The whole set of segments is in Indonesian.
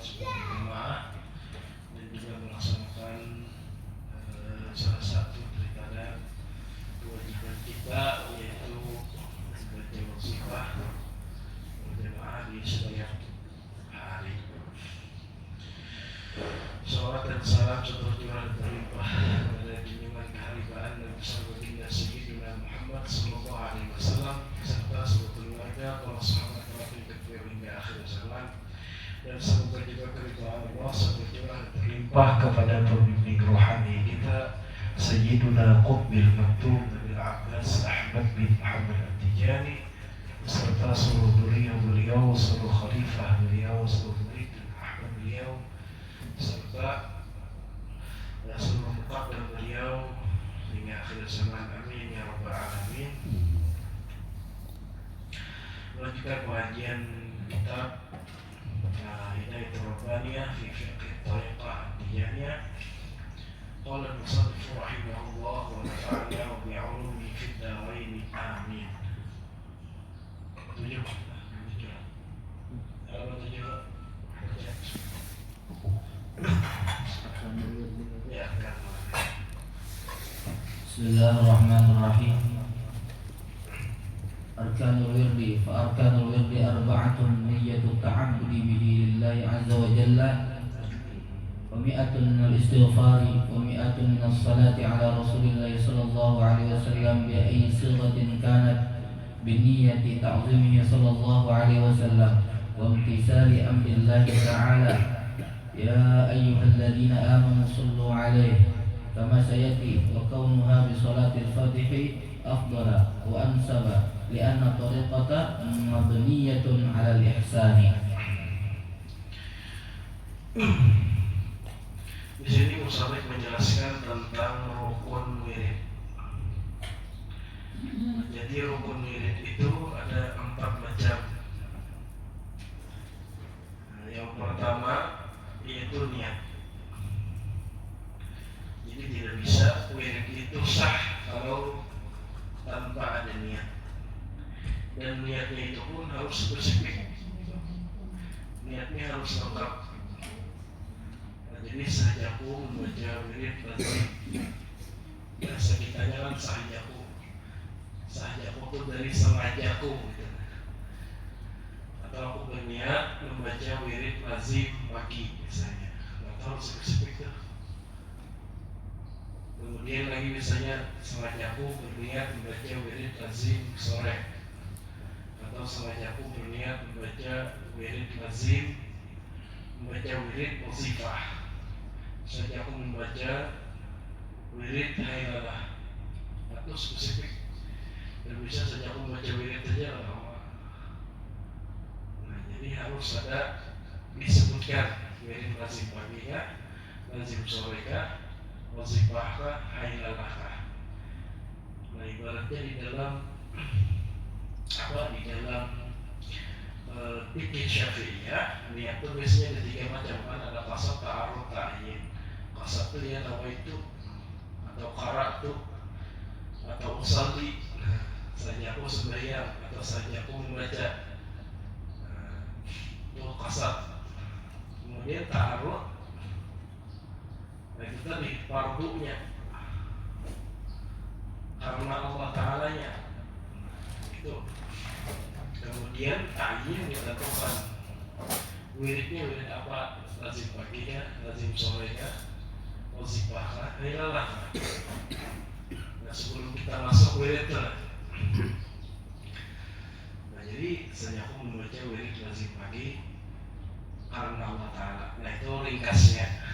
sebagai jemaah dan juga melaksanakan salah satu daripada kewajiban kita, yaitu membaca wazifah berjemaah di setiap hari. Salawat dan salam seterusnya berlimpah kepada junjungan keharibaan dan bersama baginda Sayyidina Muhammad sallallahu alaihi wasallam serta seluruh keluarga, para sahabat, para pengikut hingga akhir zaman, dan semoga juga keridhaan Allah seterusnya berlimpah kepada pembimbing rohani kita Sayyiduna Qutbil Maktub Nabil Abbas Ahmad bin Muhammad At-Tijani beserta seluruh beliau, seluruh khalifah beliau, seluruh murid dan ahbab beliau, serta seluruh muqaddam beliau hingga akhir zaman. Amin ya rabbal alamin. Melanjutkan pengajian kitab Hidayatul Rabbaniyah fi Fiqh Thariqah At-Tijaniyah. Qala al-musannif rahimahullah wa nafa'ana wa bi'ulumihi fid dharain. Amin. Tujuh. Bismillahirrahmanirrahim. Arkanul wirdi fa arkanul wirdi arba'atun niyyatu ta'abbudi bihi lillahi azza wa jalla wa mi'atun minal istighfari wa mi'atun minas salati ala rasulillahi sallallahu alaihi wasallam bi ayyi sighatin kanat biniyyati ta'zimihi sallallahu alaihi wasallam wa imtisali amrillahi ta'ala. Ya ayyuhalladzina amanu sallu alaihi kama sayati wa kaunuha bi salatil fatihi afdala wa ansaba li'anna tariqata mabniyatun 'ala al-ihsani. Di sini musannif menjelaskan tentang rukun wirid. Jadi rukun wirid itu ada 4 macam. Yang pertama yaitu niat. Jadi tidak bisa wirid itu sah kalau tanpa ada niat. Dan niatnya itu pun harus spesifik. Niatnya harus lengkap. Jadi sahajaku membaca wirid lazim. Bahasa kitanya kan sahajaku. Sahajaku itu dari sengajaku gitu. Atau aku berniat membaca wirid lazim pagi misalnya. Atau harus spesifik tuh. Kemudian lagi misalnya sengajaku berniat membaca wirid lazim sore. Atau sengajaku berniat membaca wirid lazim, membaca wirid wazifah. Sengajaku membaca wirid hailalah. Atau spesifik. Dan bisa saja aku membaca wirid saja lama. Nah, jadi harus ada disebutkan wirid lazim pagi ya, lazim sore kah, wazifah kah, hailalah kah. Nah, ibaratnya di dalam fikih Syafi'iyah, niat itu biasanya ada 3 macam kan, ada qasad, ta'arud, ta'yin. Qasad itu dia nawaitu atau qara'tu atau usalli, saja aku sembahyang atau saja aku membaca. Itu qasad. Kemudian ta'arud, nah itu tadi fardunya karena Allah Ta'alanya itu. Kemudian ta'yin ditentukan wiridnya wirid apa, lazim paginya, lazim sorenya, wazifah, hailalah. Nah, sebelum kita masuk wirid lah. Nah, jadi saya aku membaca wirid lazim pagi karena Allah Ta'ala. Nah, itu ringkasnya.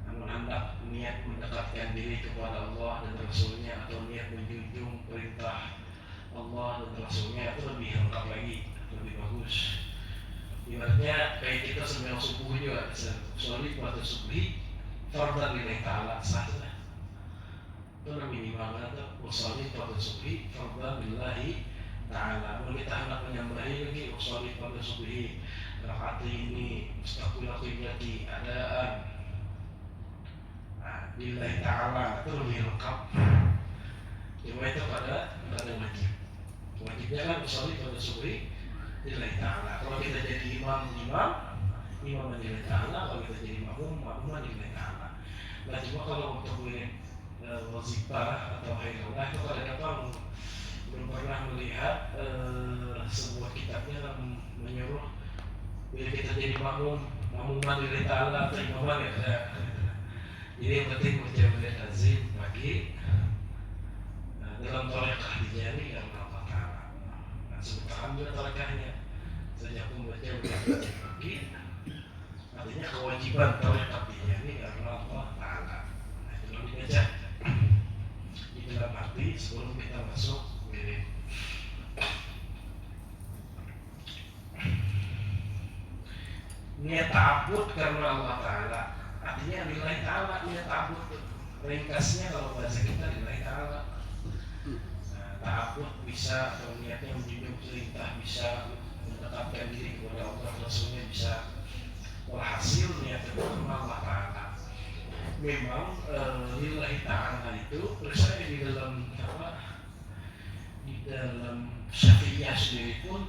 Namun hendak niat mendekatkan diri kepada Allah dan Rasulnya atau niat menjunjung perintah Allah dan Rasulnya, itu lebih lengkap lagi, lebih bagus. Ibaratnya kayak kita sembahyang subuh juga, sholat pada subuh fardan lillahi ta'ala, sah lah. Itu minimal atau sholat pada subuh fardan lillahi ta'ala. Kalau kita hendak menyambahi lagi sholat pada subuh rakaat ini mustaqbil qiblati adaan lillahi ta'ala, itu lebih lengkap. Cuma itu pada wajib. Wajibnya kan sholat pada subuh lillahi ta'ala. Kalau kita jadi imam imam lillahi ta'ala, kalau kita jadi makmum lillahi ta'ala. Nah cuma kalau untuk wazifah atau hailallah itu kadang-kadang belum pernah melihat sebuah kitabnya yang menyuruh bila kita jadi makmum lillahi ta'ala atau imam ya. Jadi yang penting baca azim pagi dalam tarekah dijani karena Allah Ta'ala. Nah sebutkan juga tarekahnya. Sejak membaca azim pagi artinya kewajiban tarekah dijani karena Allah Ta'ala. Nah itu lalu dibaca di dalam hati sebelum kita masuk wirid. Niat ta'abbud karena Allah Ta'ala, artinya lillahi ta'ala. Niat ta'abbud ringkasnya kalau bahasa kita lillahi ta'ala. Ta'abbud bisa atau niatnya menjunjung perintah, bisa mendekatkan diri kepada Allah, Rasulnya bisa. Walhasil niatnya karena Allah Ta'ala. Memang lillahi ta'ala itu percaya di dalam Syafi'iyah sendiri pun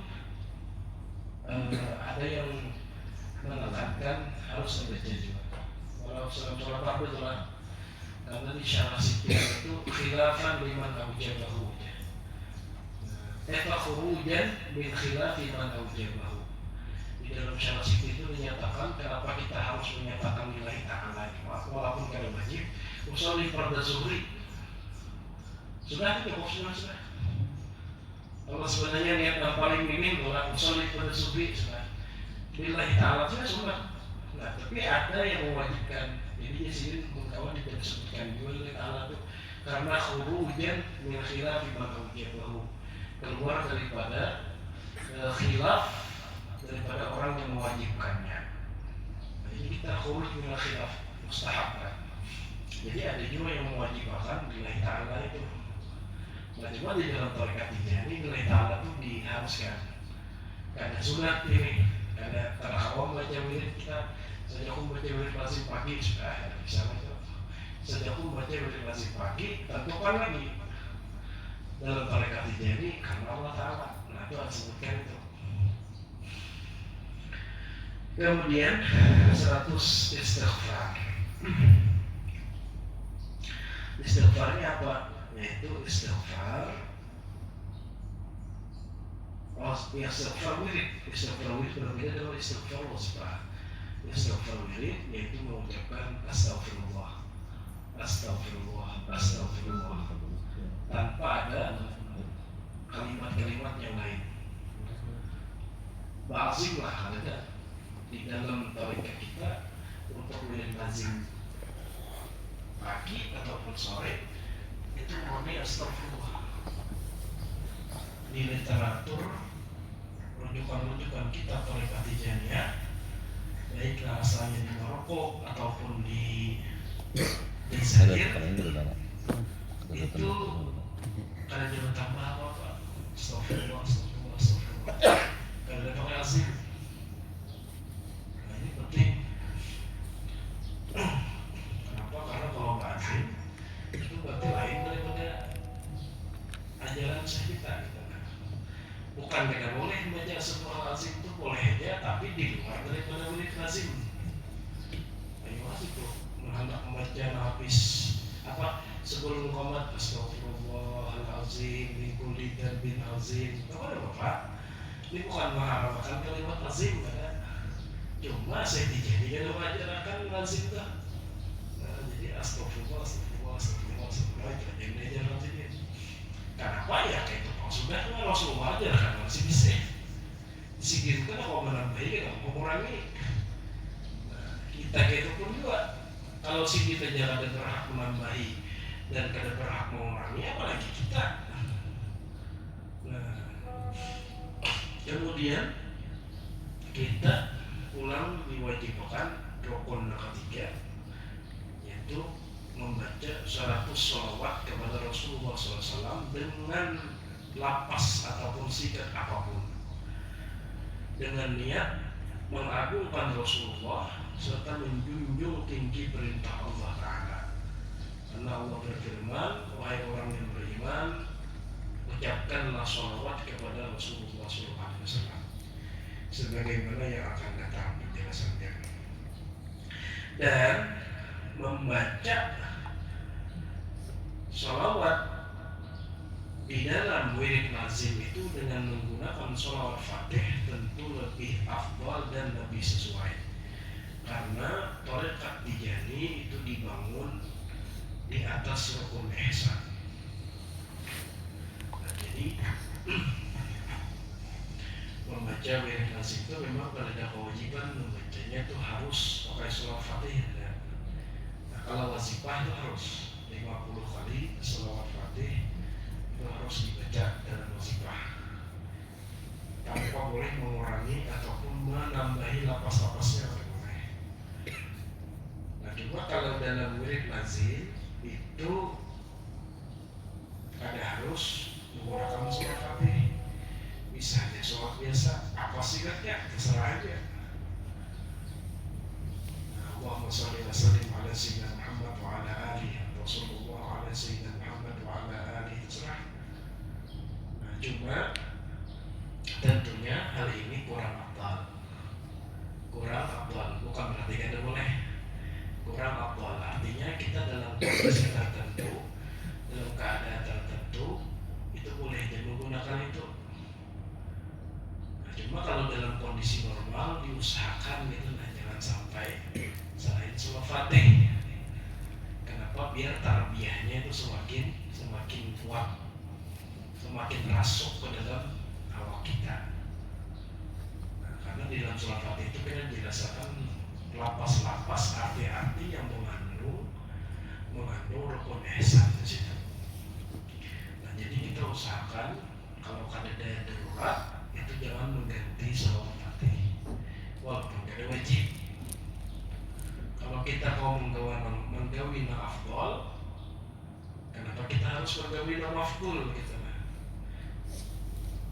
ada yang menekankan harus membaca juga. Walau sholat fardu itulah karena di syarah sipil itu khilafan liman aujabahu. Khurujan min khilafi man aujabahu. Di dalam syarah sipil itu dinyatakan kenapa kita harus menyatakan lillahi ta'ala walaupun kada wajib. Usolli fardhu zuhri sudah cukup sudah. Kalau sebenarnya niat yang paling minim adalah usolli fardhu zuhri sudah. Lillahi ta'ala sudah. Nah, tapi ada yang mewajibkan. Jadi di sini kawan tidak disebutkan lillahi ta'ala itu karena khurujan min khilafi man aujabahu, keluar daripada khilaf daripada orang yang mewajibkannya. Nah, jadi kita khuruj min khilaf mustahab kan. Jadi ada juga yang mewajibkan lillahi ta'ala itu. Nah, cuma di dalam tarekat ini lillahi ta'ala itu diharuskan. Karena sunat ini, karena terawam baca wirid kita. Sejak aku baca wirid lazim pagi sudah bisa baca. Sejak aku baca wirid lazim pagi, tentukan lagi dalam tarekat ini karena Allah Ta'ala. Nah itu harus sebutkan itu. Kemudian 100 istighfar. Istighfarnya apa? Yaitu istighfar istighfar wirid. Istighfar wirid berbeda dengan istighfar wasbah. Istighfar wirid yaitu mengucapkan astagfirullah, astagfirullah, astagfirullah tanpa ada kalimat-kalimat yang lain. Lazim lah ada di dalam tarekat kita untuk wirid lazim pagi ataupun sore itu murni astagfirullah. Di literatur rujukan-rujukan kitab tarekat Tijaniyah, baik asalnya di Maroko ataupun di Zaire, itu kada jangan tambah apa-apa. Astagfirullah, astagfirullah, astagfirullah. Kada ada pakai azim. Nah ini penting. Kenapa? Karena kalau nggak azim itu berarti lain daripada ajaran kita. Bukan tidak boleh membaca sebuah lazim itu boleh aja, tapi di luar daripada wirid lazim. Ayo itu menghendak membaca habis apa sebelum qomat astagfirullahalazim min kulli dzambin azim. Kepada Bapak, ini bukan mengharapkan kalimat lazim kan? Cuma saya dijadikan mengajarkan lazim itu. Nah, jadi astagfirullah, astagfirullah, astagfirullah, astagfirullah itu yang belajar lazim ini. Kenapa ya kayak itu? Sudah kan Rasulullah aja kan masih bisa disigirkan kalau menambahi kan mengurangi. Nah, kita itu pun juga kalau si kita jangan ada berhak menambahi dan kada berhak mengurangi, apalagi kita. Nah, kemudian kita ulang diwajibkan rukun ketiga, yaitu membaca 100 sholawat kepada Rasulullah SAW dengan lapas ataupun sikat apapun, dengan niat mengagungkan Rasulullah serta menjunjung tinggi perintah Allah Ta'ala. Karena Allah berfirman, wahai orang yang beriman, ucapkanlah sholawat kepada Rasulullah SAW. sebagaimana yang akan datang penjelasannya. Dan membaca sholawat di dalam wirid lazim itu dengan menggunakan sholawat fatih tentu lebih afdal dan lebih sesuai, karena tarekat Tijani itu dibangun di atas rukun ihsan. Nah, jadi membaca wirid lazim itu memang ada kewajiban membacanya itu harus pakai sholawat fatih ya. Nah, kalau wazifah itu harus 50 kali sholawat fatih itu harus dibaca dalam wazifah tanpa boleh mengurangi ataupun menambahi lapas-lapasnya boleh. Nah, cuma kalau dalam wirid lazim itu ada harus menggunakan sholawat fatih. Misalnya sholawat biasa, apa sifatnya terserah aja. Allahumma sholli wa sallim ala sayyidina Muhammad wa ala alihi Rasulullah ala sayyidina Muhammad wa ala alihi, terserah. Nah, cuma tentunya hal ini kurang afdal. Bukan berarti tidak boleh. Kurang afdal artinya kita dalam kondisi tertentu, dalam keadaan tertentu itu boleh menggunakan itu. Nah, cuma kalau dalam kondisi normal diusahakan gitu, nah jangan sampai selain sholawat fatih. Kenapa? Biar tarbiyahnya itu semakin kuat, semakin rasuk ke dalam awak kita. Nah, karena di dalam sholawat fatih itu kan dirasakan lapas-lapas arti-arti yang mengandung rukun ihsan di situ. Nah, jadi kita usahakan kalau ada daya darurat itu jangan mengganti sholawat fatih, walaupun tidak wajib. Kalau kita mau menggawi afdal, kenapa kita harus menggawi afdal gitu?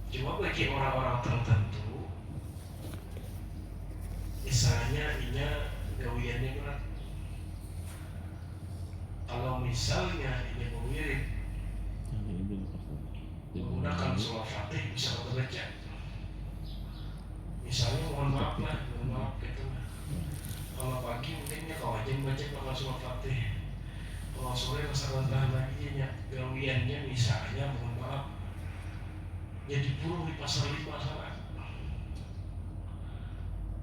Cuma bagi orang-orang tertentu, misalnya gawiannya berat. Kalau misalnya ini berwirid menggunakan sholawat fatih bisa terbaca. Misalnya mohon maaf gitu. Kalau pagi mungkinnya kau aja baca pakai sholawat fatih. Kalau sore masalah tahan lagi gawiannya misalnya mohon maaf jadi buruh di pasar 5 sana,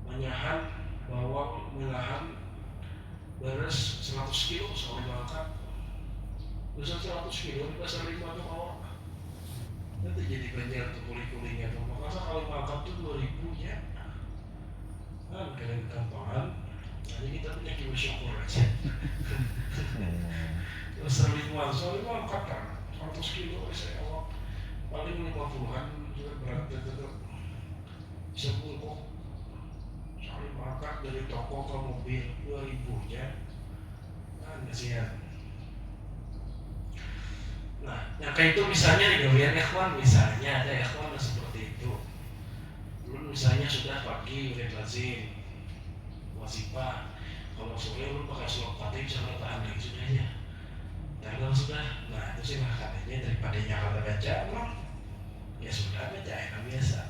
menyahan bawang melahan beres 100 kilo soalnya mangkat besar 100 kilo di pasar 5 tuh awak nanti jadi banyak tuh kuling-kulingnya tuh. Makanya kalau mangkat tuh 2000 ya kan kalian kampangan. Jadi kita punya kiwa syukur aja. Besar 5 soalnya mangkat kan 100 kilo saya awak paling 50-an juga berat tetap bisa bungkuk. Soalnya mangkat dari toko ke mobil 2000 nya kan kasihan. Nah, yang kayak itu misalnya di gawian ikhwan, misalnya ada ikhwan seperti itu. Dulu misalnya sudah pagi wirid lazim, wazifah. Kalau sore lu pakai sholawat fatih bisa tahan lagi sudah aja. Dan kalau sudah, nah itu sih makanya daripada nyala baca, ya sudah baca yang biasa.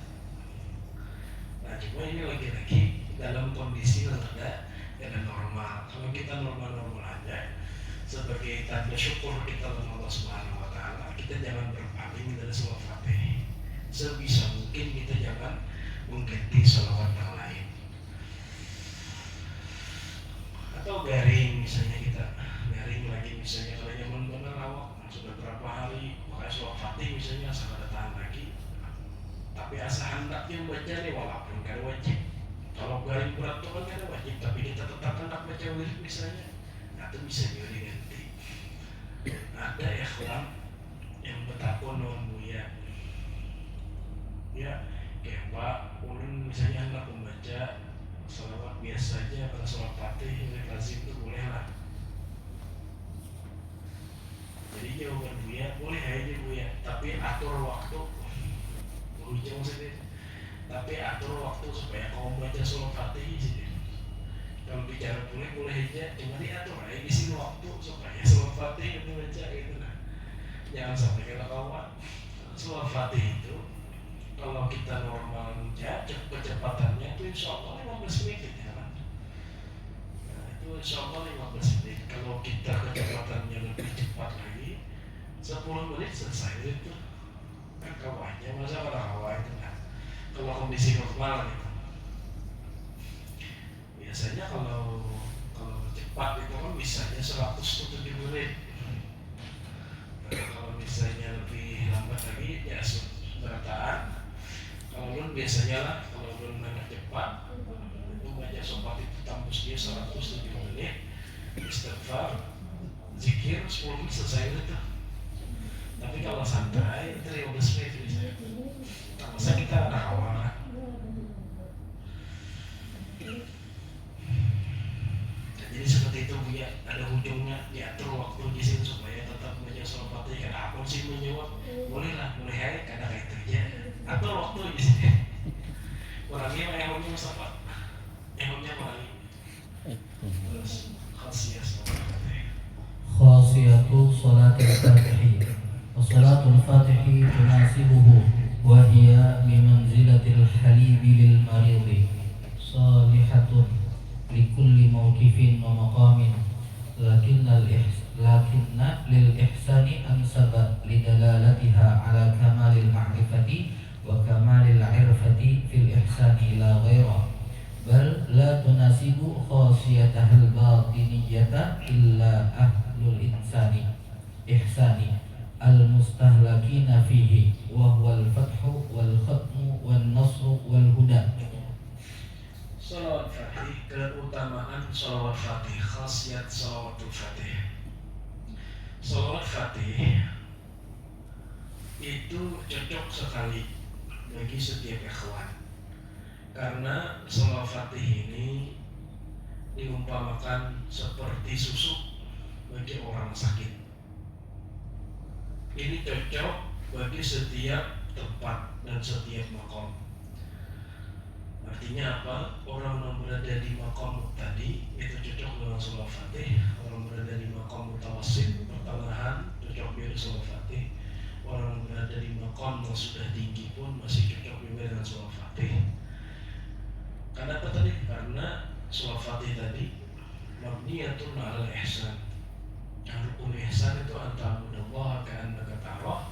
Nah cuma ini lagi-lagi dalam kondisi yang ada normal. Kalau kita normal-normal aja, sebagai tanda syukur kita kepada Allah Subhanahu Wa Taala, kita jangan berpaling dari sholawat fatih. Sebisa mungkin kita jangan mengganti sholawat yang lain. Atau garing misalnya kita garing lagi misalnya kalau nyaman benar awak sudah berapa hari pakai sholawat fatih misalnya sangat tahan lagi. Tapi asa hendaknya membaca nih walaupun kan wajib. Kalau garing berat itu kan ada wajib, tapi kita tetap hendak baca wirid misalnya, nah itu bisa diganti. Ada ikhwan yang betapa non buya, ya kayak Pak ulun misalnya hendak membaca sholawat biasa aja pada sholawat fatih wirid lazim itu boleh lah. Jadi jawaban buya boleh aja buya, tapi atur waktu. Ujung sih, tapi atur waktu supaya kau baca sholawat fatih sih. Kalau bicara boleh aja, cuma diatur aja di sini waktu supaya sholawat fatih itu baca gitu lah. Jangan sampai kalau kawan sholawat fatih itu kalau kita normal ya kecepatan insya Allah 15 menit ya kan. Nah, itu insya Allah 15 menit. Kalau kita kecepatannya lebih cepat lagi, 10 menit selesai itu. Kan kawahnya, masa pada kawah itu kan. Kalau kondisi normal gitu. Biasanya kalau cepat itu kan bisanya 107 menit. Nah, kalau misalnya lebih lambat lagi ya berataan. Kalau belum biasanya lah, kalau belum agak cepat itu baca sobat itu tembus dia 107 menit, istighfar, zikir 10 menit selesai itu. Tapi kalau santai itu 15 menit biasanya. Tak masa kita ada kawan. Jadi seperti itu Bu ya, ada ujungnya diatur waktu di sini supaya tetap baca sholat Fatihah. Kada apa sih menjawab, boleh lah, boleh aja, kada kayak itu aja. Atur waktu di sini. Orangnya ehonnya Mustafa, ehonnya orangnya. Terus khasiyah sholat Fatihah. Khasiyatu salatil fatih. Salatul fatih tunasibuhu wa hiya bimanzilatil halibi lil maridi salihatun likulli mawqifin wa maqamin lakinna lil ihsani ansaba lidalalatiha ala kamalil ma'rifati wa kamalil irfati fil ihsani la ghaira bal la tunasibu khasiyatahal batiniyata illa ahlul ihsani al-mustahlakina fihi wa huwa al-fathu wal khatmu wan nasru wal huda. Shalawat Fatih, keutamaan shalawat Fatih, khasiat shalawatul Fatih. Shalawat Fatih itu cocok sekali bagi setiap ikhwan, karena shalawat Fatih ini diumpamakan seperti susu bagi orang sakit. Ini cocok bagi setiap tempat dan setiap makom. Artinya apa? Orang yang berada di makom tadi itu cocok dengan shalawat Fatih. Orang berada di makom mutawassit pertengahan cocok dengan shalawat Fatih. Orang yang berada di makom yang sudah tinggi pun masih cocok juga dengan shalawat Fatih. Karena apa tadi? Karena shalawat Fatih tadi mabniyatun 'alal ihsan. Rukun ihsan itu anta'budallaha ka'annaka tarah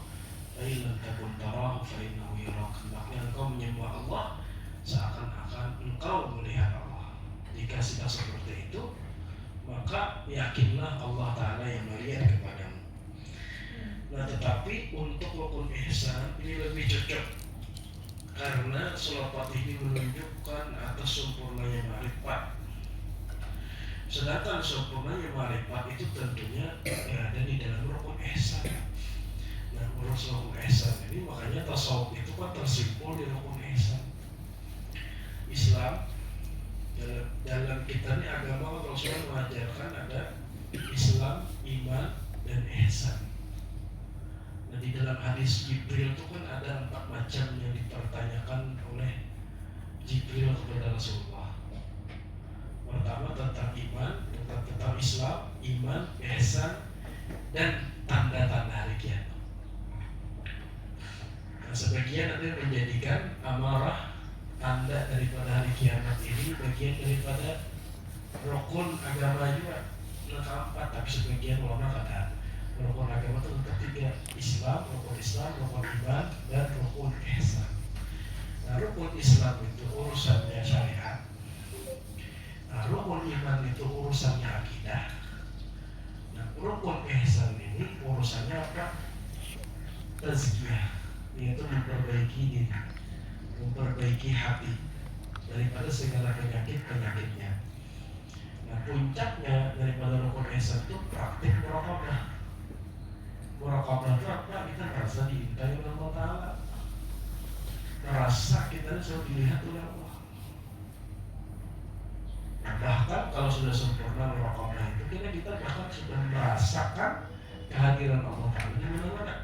fa in lam takun tarahu fa innahu yarak. Maknanya engkau menyembah Allah seakan-akan engkau melihat Allah. Jika sudah seperti itu, maka yakinlah Allah Ta'ala yang melihat kepadamu. Nah, tetapi untuk rukun ihsan ini lebih cocok, karena shalawat Fatih ini menunjukkan atas sempurnanya ma'rifat. Sedangkan sempurnanya ma'rifat itu tentunya berada di dalam rukun ihsan. Nah, urus rukun ihsan ini makanya tasawuf itu kan tersimpul di rukun ihsan. Islam dalam kita ini agama Rasulullah mengajarkan ada Islam, iman, dan ihsan. Nah, di dalam hadis Jibril itu kan ada 4 macam yang dipertanyakan oleh Jibril kepada Rasulullah. Pertama tentang iman, tentang Islam, iman, ihsan, dan tanda-tanda hari kiamat. Nah, sebagian ada yang menjadikan amarah tanda daripada hari kiamat ini bagian daripada rukun agama juga, yang keempat. Tapi sebagian ulama kata rukun agama itu ketiga: Islam, rukun iman, dan rukun ihsan. Nah, rukun Islam itu urusannya syariat. Nah, rukun iman itu urusannya akidah. Nah, rukun ihsan ini urusannya apa? Tazkiyah, yaitu memperbaiki diri, memperbaiki hati daripada segala penyakit-penyakitnya. Nah, puncaknya daripada rukun ihsan itu praktik muraqabah. Muraqabah itu apa? Kita merasa diintai oleh Allah Ta'ala, merasa kita selalu dilihat oleh Allah. Nah, bahkan kalau sudah sempurna muraqabah itu, kita bahkan sudah merasakan kehadiran Allah Ta'ala di mana-mana.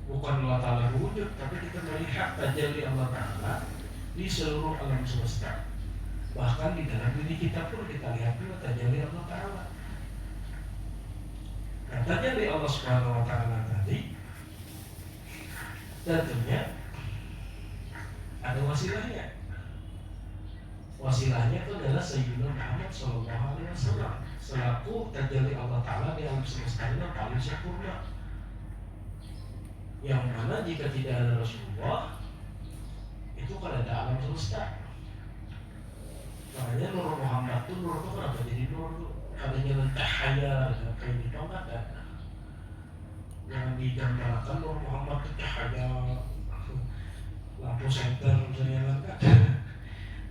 Bukan Allah Ta'ala wujud, tapi kita melihat tajalli Allah Ta'ala di seluruh alam semesta. Bahkan di dalam diri kita pun kita lihat juga tajalli Allah Ta'ala. Nah, tajalli Allah Subhanahu Wa Ta'ala tadi tentunya ada wasilahnya. Wasilahnya itu adalah Sayyidina Muhammad SAW selaku tajalli Allah Ta'ala di alam semesta yang paling sempurna, yang mana jika tidak ada Rasulullah itu kan ada alam semesta. Makanya Nur Muhammad itu, Nur itu kenapa jadi Nur itu? Adanya cahaya kayak gitu kan ada. Yang digambarkan Nur Muhammad itu cahaya lampu senter misalnya kan.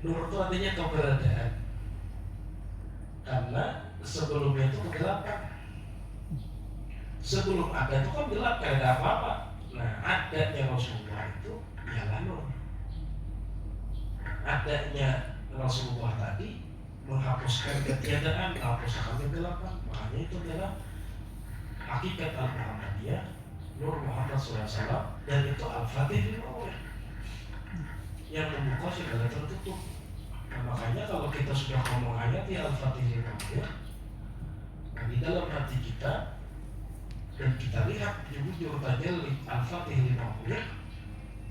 Nur itu artinya keberadaan. Karena sebelumnya itu kegelapan. Sebelum ada itu kan gelap, gak ada apa-apa. Nah, adanya Rasulullah itu ialah nur. Adanya Rasulullah tadi menghapuskan ketiadaan, menghapuskan kegelapan. Makanya itu adalah hakikat Al-Muhammadiyah, Nur Muhammad SAW, dan itu Al-Fatih yang membuka segala tertutup. Nah, makanya kalau kita sudah ngomong ayat ya Al-Fatih nah, di dalam hati kita dan kita lihat jujur tajalli Al-Fatih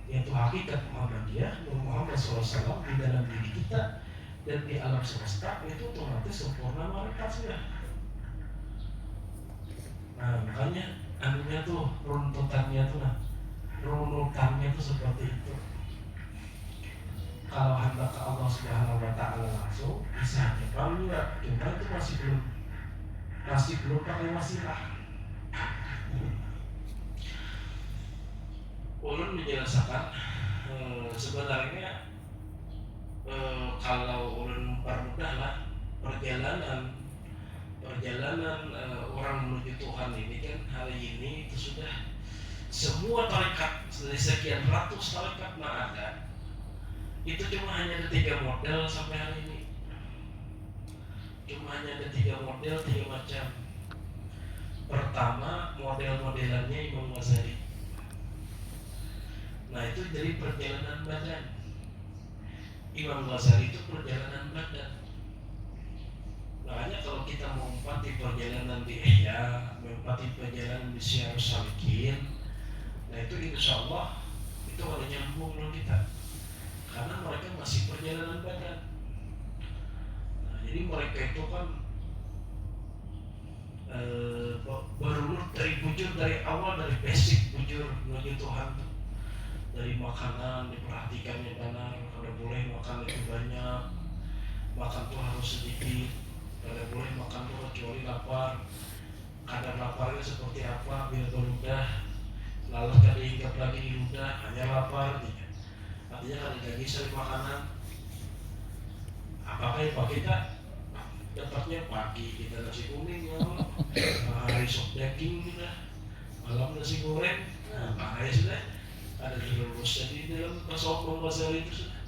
yaitu hakikat Muhammadiyah, Nur Muhammad SAW di dalam diri kita dan di alam semesta, itu otomatis sempurna marifatnya. Nah, makanya anunya tuh runtutannya tuh, runutannya tuh seperti itu. Kalau hamba ke Allah Subhanahu wa Ta'ala langsung bisa nyepam juga, cuma itu masih belum pakai wasilah. Ulun menjelaskan sebenarnya kalau ulun mempermudah lah perjalanan orang menuju Tuhan ini kan hari ini itu sudah semua tarekat dari sekian ratus tarekat yang ada itu cuma hanya ada 3 model sampai hari ini. Cuma hanya ada 3 model, 3 macam. Pertama, model-modelannya Imam Ghazali. Nah, itu dari perjalanan badan. Imam Ghazali itu perjalanan badan. Makanya kalau kita mau empati perjalanan di Ihya, empati perjalanan di Syiarus Salikin, nah itu insya Allah itu ada nyambung dengan kita. Karena mereka masih perjalanan badan. Nah, jadi mereka itu kan baru dari bujur, dari awal, dari basic bujur menuju Tuhan. Dari makanan diperhatikannya benar, kalau boleh makan itu banyak, makan tuh harus sedikit, kalau boleh makan tuh kecuali lapar. Kadar laparnya seperti apa biar bermudah, lalu tadi hinggap lagi di ludah hanya lapar. Artinya kalau lagi sering makanan, apakah yang kita dapatnya pagi kita nasi kuning, hari sop daging kita, malam nasi goreng, nah sudah ada terus jadi dalam Imam Ghazali itu sudah.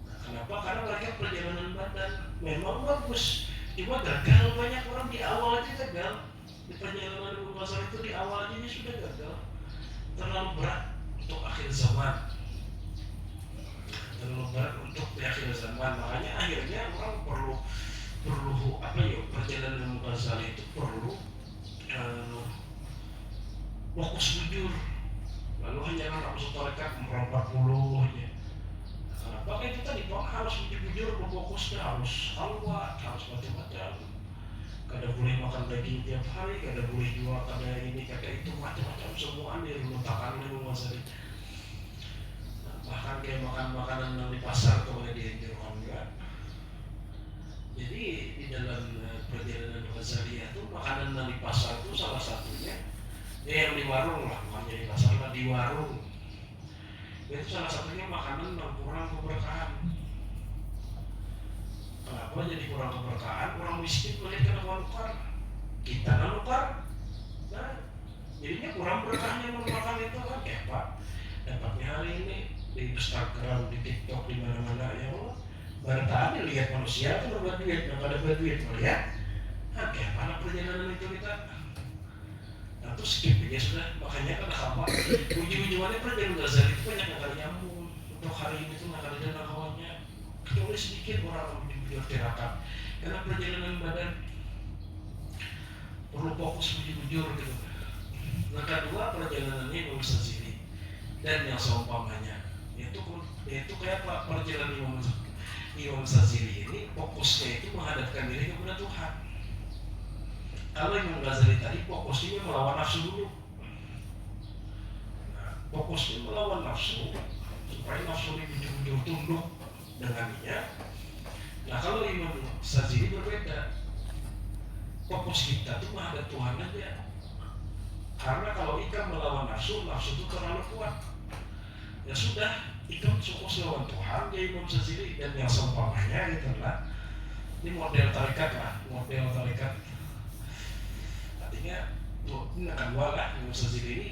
Nah, kenapa? Karena mereka perjalanan badan memang bagus, cuma gagal. Banyak orang di awal aja gagal. Di perjalanan Imam Ghazali itu di awal aja sudah gagal. Terlalu berat untuk akhir zaman. Terlalu berat untuk di akhir zaman. Makanya akhirnya orang perlu perjalanan Imam Ghazali itu perlu fokus bujur. Lalu hanya anak masuk tarekat 40 aja. Kenapa? Itu tadi Pak harus bujur, berfokusnya harus halwa, harus macam-macam. Kada boleh makan daging tiap hari, kada boleh jual, kada ini, kada itu, macam-macam semua diletakkan oleh Ghazali. Bahkan kayak makan makanan yang di pasar tuh boleh dianjurkan juga. Jadi di dalam perjalanan Ghazali itu makanan yang di pasar itu salah satunya yang di warung lah, bukan jadi pasar lah, di warung. Itu salah satunya makanan yang kurang keberkahan. Kenapa jadi kurang keberkahan? Orang miskin melihat kena nukar, kita nukar. Nah, jadinya kurang berkahnya makan itu kan ya Pak. Dapatnya hari ini di Instagram, di TikTok, di mana-mana ya Allah. Bertahan lihat manusia itu berbuat duit, nggak ada duit melihat. Nah, kayak mana perjalanan itu kita? Nah, terus skip aja sudah, makanya kan apa ujung-ujungannya perjalanan Ghazali itu banyak yang nyambung. Untuk hari ini tuh nggak ada dana kawannya, kecuali sedikit orang di bujur tirakat. Karena perjalanan badan perlu fokus bujur gitu. Nah, kedua perjalanannya Imam Ghazali dan yang seumpamanya itu kayak apa perjalanan Imam Ghazali? Imam Sazili ini fokusnya itu menghadapkan diri kepada Tuhan. Kalau Imam Ghazali tadi fokusnya melawan nafsu dulu. Nah, fokusnya melawan nafsu supaya nafsu ini ujung-ujung tunduk dengannya. Nah, kalau Imam Sazili berbeda. Fokus kita tuh menghadap Tuhan aja. Karena kalau ikan melawan nafsu itu terlalu kuat. Ya sudah, ikan fokus melawan Tuhan, dia Imam Sazili dan yang seumpamanya gitu lah. Ini model tarikat lah, model tarikat. Artinya, ini akan dua lah Imam Sazili ini.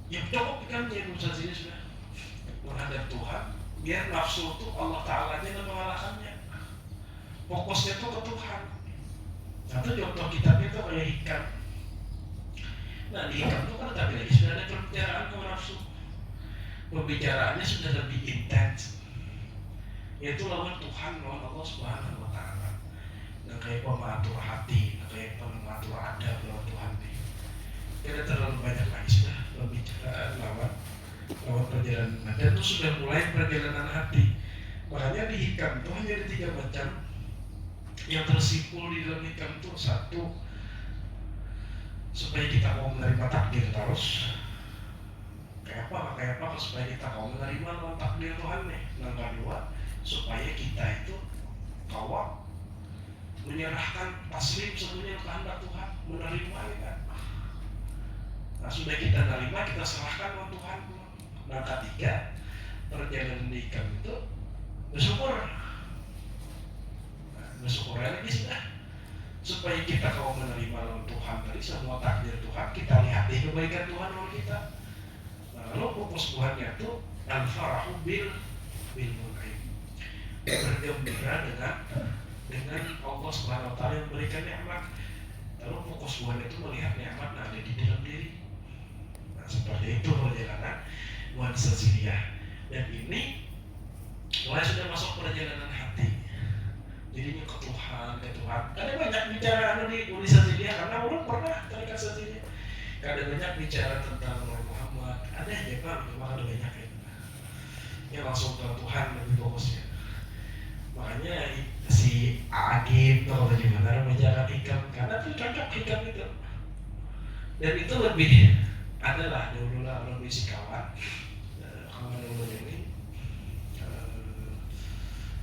Ya cukup ikannya Imam Sazili sudah menghadap Tuhan. Biar nafsu itu Allah Ta'ala nya mengalahkannya. Fokusnya itu ke Tuhan. Nah, itu contoh kitabnya itu kayak ikan. Nah, di ikan itu kan tapi lagi sudah ada pembicaraan ke nafsu. Pembicaraannya sudah lebih intens, yaitu lawan Tuhan, lawan Allah Subhanahu Wa Taala. Nah, kayak pematur hati, kayak pematur adab lawan Tuhan nih. Tidak terlalu banyak lagi sudah pembicaraan lawan perjalanan. Dan itu sudah mulai perjalanan hati. Makanya di hikam itu hanya ada 3 macam yang tersimpul di dalam hikam itu. 1, supaya kita mau menerima takdir terus. Kayak apa supaya kita mau menerima takdir Tuhan nih. Yang kedua, supaya kita itu kawal menyerahkan taslim semuanya kehendak Tuhan, menerima ya kan. Nah, sudah kita terima, kita serahkan ke Tuhan. Nah, ketiga, perjalanan hikam itu bersyukur. Nah, bersyukur lagi sudah. Supaya kita kalau menerima lawan Tuhan tadi semua takdir Tuhan, kita lihat di kebaikan Tuhan lawan kita. Lalu fokus Tuhannya itu al-farahu bil mun'im, bergembira dengan Allah Subhanahu Wa Taala yang memberikan nikmat. Lalu fokus Tuhan itu melihat nikmat yang ada di dalam diri. Nah, seperti itu perjalanan nuansa ziliyah. Dan ini mulai sudah masuk perjalanan hati. Jadinya ke Tuhan. Karena banyak bicara di nuansa ziliyah karena orang pernah tarikat ziliyah. Kadang banyak bicara tentang Muhammad, ada ya Pak, memang ada banyak ya. Yang langsung ke Tuhan lebih fokusnya. Makanya si Agib atau gimana menjaga hikam, karena itu cocok hikam itu. Dan itu lebih adalah dulu lah lebih si kawan dulu ini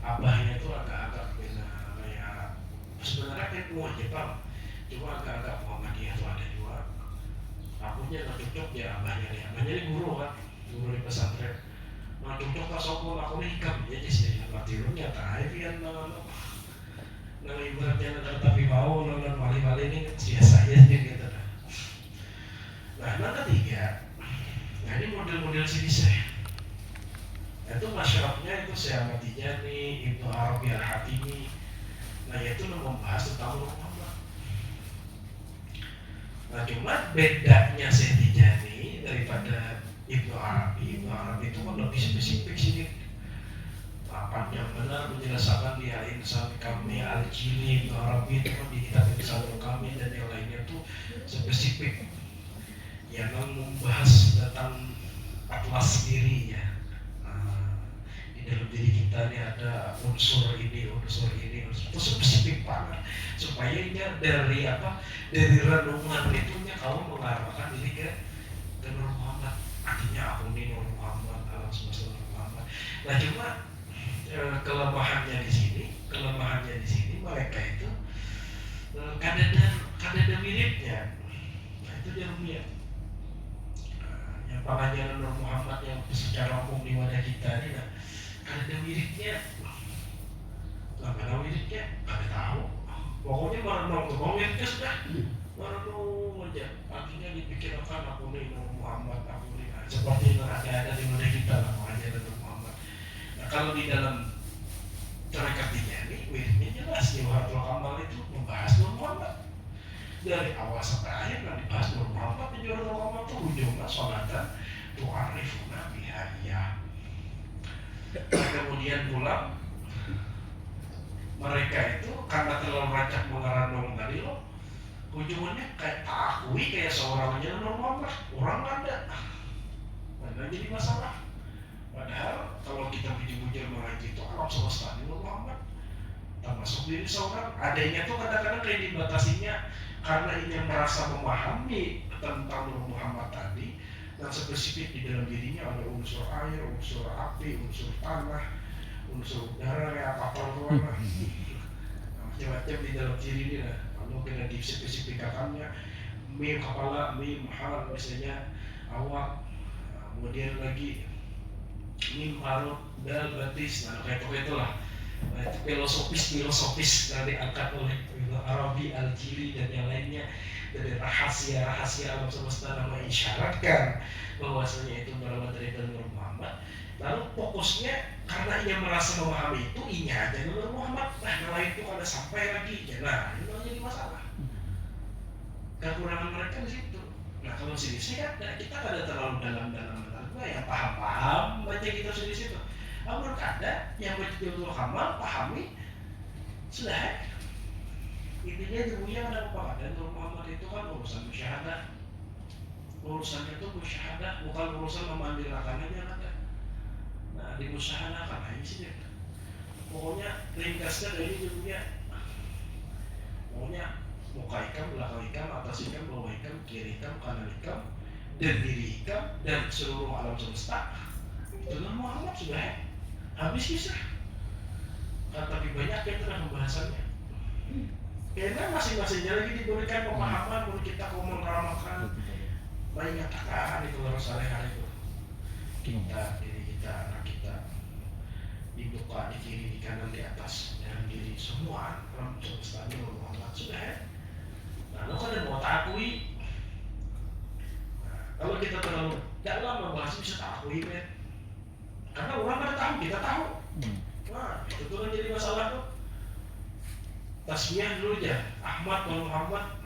abahnya itu agak-agak beda kayak sebenarnya kayak semua Jepang, cuma agak-agak Muhammadiyah itu ada juga. Akunya nggak cocok ya abahnya ini guru kan, guru di pesantren. Nggak cocok tak sokong aku nih hikam ya sih, batirunnya tak kan nang ibaratnya tapi mau nonton wali-wali ini biasa aja gitu. Nah, yang ketiga, nah ini model-model sini saya. Itu masyarakatnya itu Syekh Ahmad Tijani, Ibnu Arabi Al-Hatimi. Nah, itu membahas tentang Muhammad. Nah, cuma bedanya Syekh Tijani daripada Ibnu Arabi itu kan lebih spesifik sini. Yang benar menjelaskan di Al-Insan kami, Al-Jili, Ibnu Arabi itu kan di kitab Insan kami dan yang lainnya itu spesifik. Yang membahas tentang atlas diri ya. Di dalam diri kita ini ada unsur ini itu spesifik banget supaya ini dari renungan itunya kamu mengarahkan diri ke Nur Muhammad. Artinya aku ini Nur Muhammad, alam semesta Nur Muhammad. Nah, cuma kelemahannya di sini mereka itu kadang miripnya. Nah, itu dia rumiat. Yang pengajaran Nur Muhammad yang secara umum di wadah kita ini ada miripnya. Mana miripnya? Kami tahu. Pokoknya merenung miripnya sudah. Merenung aja. Artinya dipikirkan aku nih Nur Muhammad, aku nih seperti yang ada di wadah kita lah pengajaran Nur Muhammad. Nah, kalau di dalam tarekat Tijani miripnya jelas di Wahatul Kamal itu membahas Nur Muhammad. Dari awal sampai akhir kan dibahas Nur Muhammad. Di Wahatul Kamal itu ujungnya sholatan tu'arifuna bihaya. Kemudian pula mereka itu karena terlalu rancak mengerandong tadi loh, ujungnya kayak tak akui kayak seorang aja Nur Muhammad, orang ada. Nah, jadi masalah. Padahal kalau kita puji-puji mengaji itu alam semesta Nur Muhammad termasuk diri seorang. Adanya tuh kadang-kadang kayak dibatasinya karena ini merasa memahami tentang Nur Muhammad tadi, dan spesifik di dalam dirinya ada unsur air, unsur api, unsur tanah, unsur udara, ya apa warna macam-macam di dalam diri dia. Lalu kena dispesifikasikannya mim kepala, mim hal misalnya awak, kemudian lagi mim parut, dal batis, nah kayak itulah. Nah, itu filosofis dari diangkat oleh Arabi, Al-Jili dan yang lainnya dari rahasia alam semesta, nama isyaratkan bahwasanya itu berawal dari Nur Muhammad. Lalu fokusnya karena ia merasa memahami itu, inya aja Nur Muhammad. Nah, kalau itu ada sampai lagi, ya, nah itu jadi masalah. Kekurangan mereka di situ. Nah, kalau sini saya kan kita ada terlalu dalam yang paham baca kita di situ. Namun ada yang betul-betul hamal, pahami, sudah. Intinya ilmunya ada apa? Dan Nur Muhammad itu kan urusan musyahadah. Urusannya itu musyahadah, bukan urusan memandirakan aja ada. Nah, di musyahadah kan aja sih. Pokoknya ringkasnya dari ilmunya. Pokoknya muka ikam, belakang ikam, atas ikam, bawah ikam, kiri ikam, kanan ikam, dan diri ikam, dan seluruh alam semesta. Itu Nur Muhammad sudah. Habis kisah. Tapi banyak yang telah pembahasannya. Karena masing-masingnya lagi diberikan pemahaman untuk kita mengamalkan banyak katakan itu harus sehari-hari itu. Kita, diri kita, anak kita, dibuka di kiri, di kanan, di atas, dalam diri semua alam semesta ini Muhammad sudah ya. Nah, lo kan mau takui. Nah, kalau kita terlalu dalam membahas bisa takui kan. Karena orang pada tahu, kita tahu. Nah, itu tuh jadi masalah tuh. Tasmiyah dulu aja, Ahmad, Muhammad,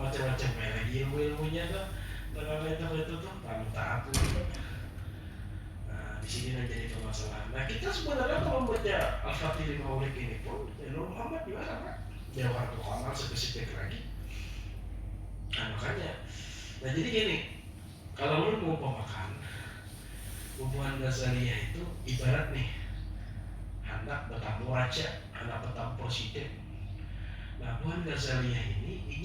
macam-macam lagi ilmu-ilmunya tuh. Dengan itu tuh, kamu tahu. Nah, di sini jadi permasalahan. Nah, kita sebenarnya kalau membaca Al-Fatihah Maulid ini pun, Nur Muhammad juga sama. Jawhar Kamal spesifik lagi. Nah, makanya. Nah, jadi gini, kalau lu mau pemakan, hubungan Ghazaliyah itu ibarat nih anak bertamu raja, anak bertamu presiden. Nah, hubungan Ghazaliyah ini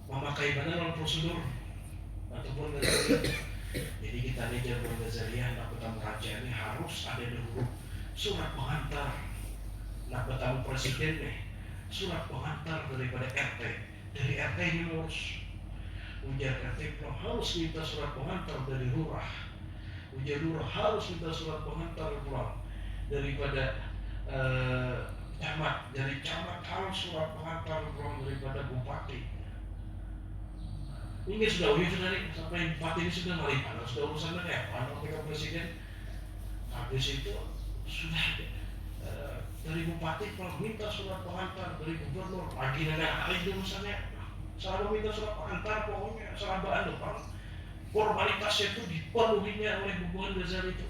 memakai badan prosedur ataupun Ghazaliyah. Jadi kita nih hubungan Ghazaliyah, anak bertamu raja ini harus ada dulu surat pengantar. Anak bertamu presiden nih, surat pengantar daripada RT. Dari RT ini harus ujar RT harus minta surat pengantar dari lurah. Ujar lurah harus minta surat pengantar pulang daripada camat. Dari camat harus surat pengantar pulang daripada bupati. Ini sudah nih sampai bupati ini sudah ngalipan, sudah urusannya kayak apa? Kalau presiden habis itu sudah dari bupati kalau minta surat pengantar dari gubernur lagi nenek hari urusannya. Selalu minta surat pengantar, pokoknya serabaan depan formalitasnya itu dipenuhinya oleh hubungan Ghazali itu.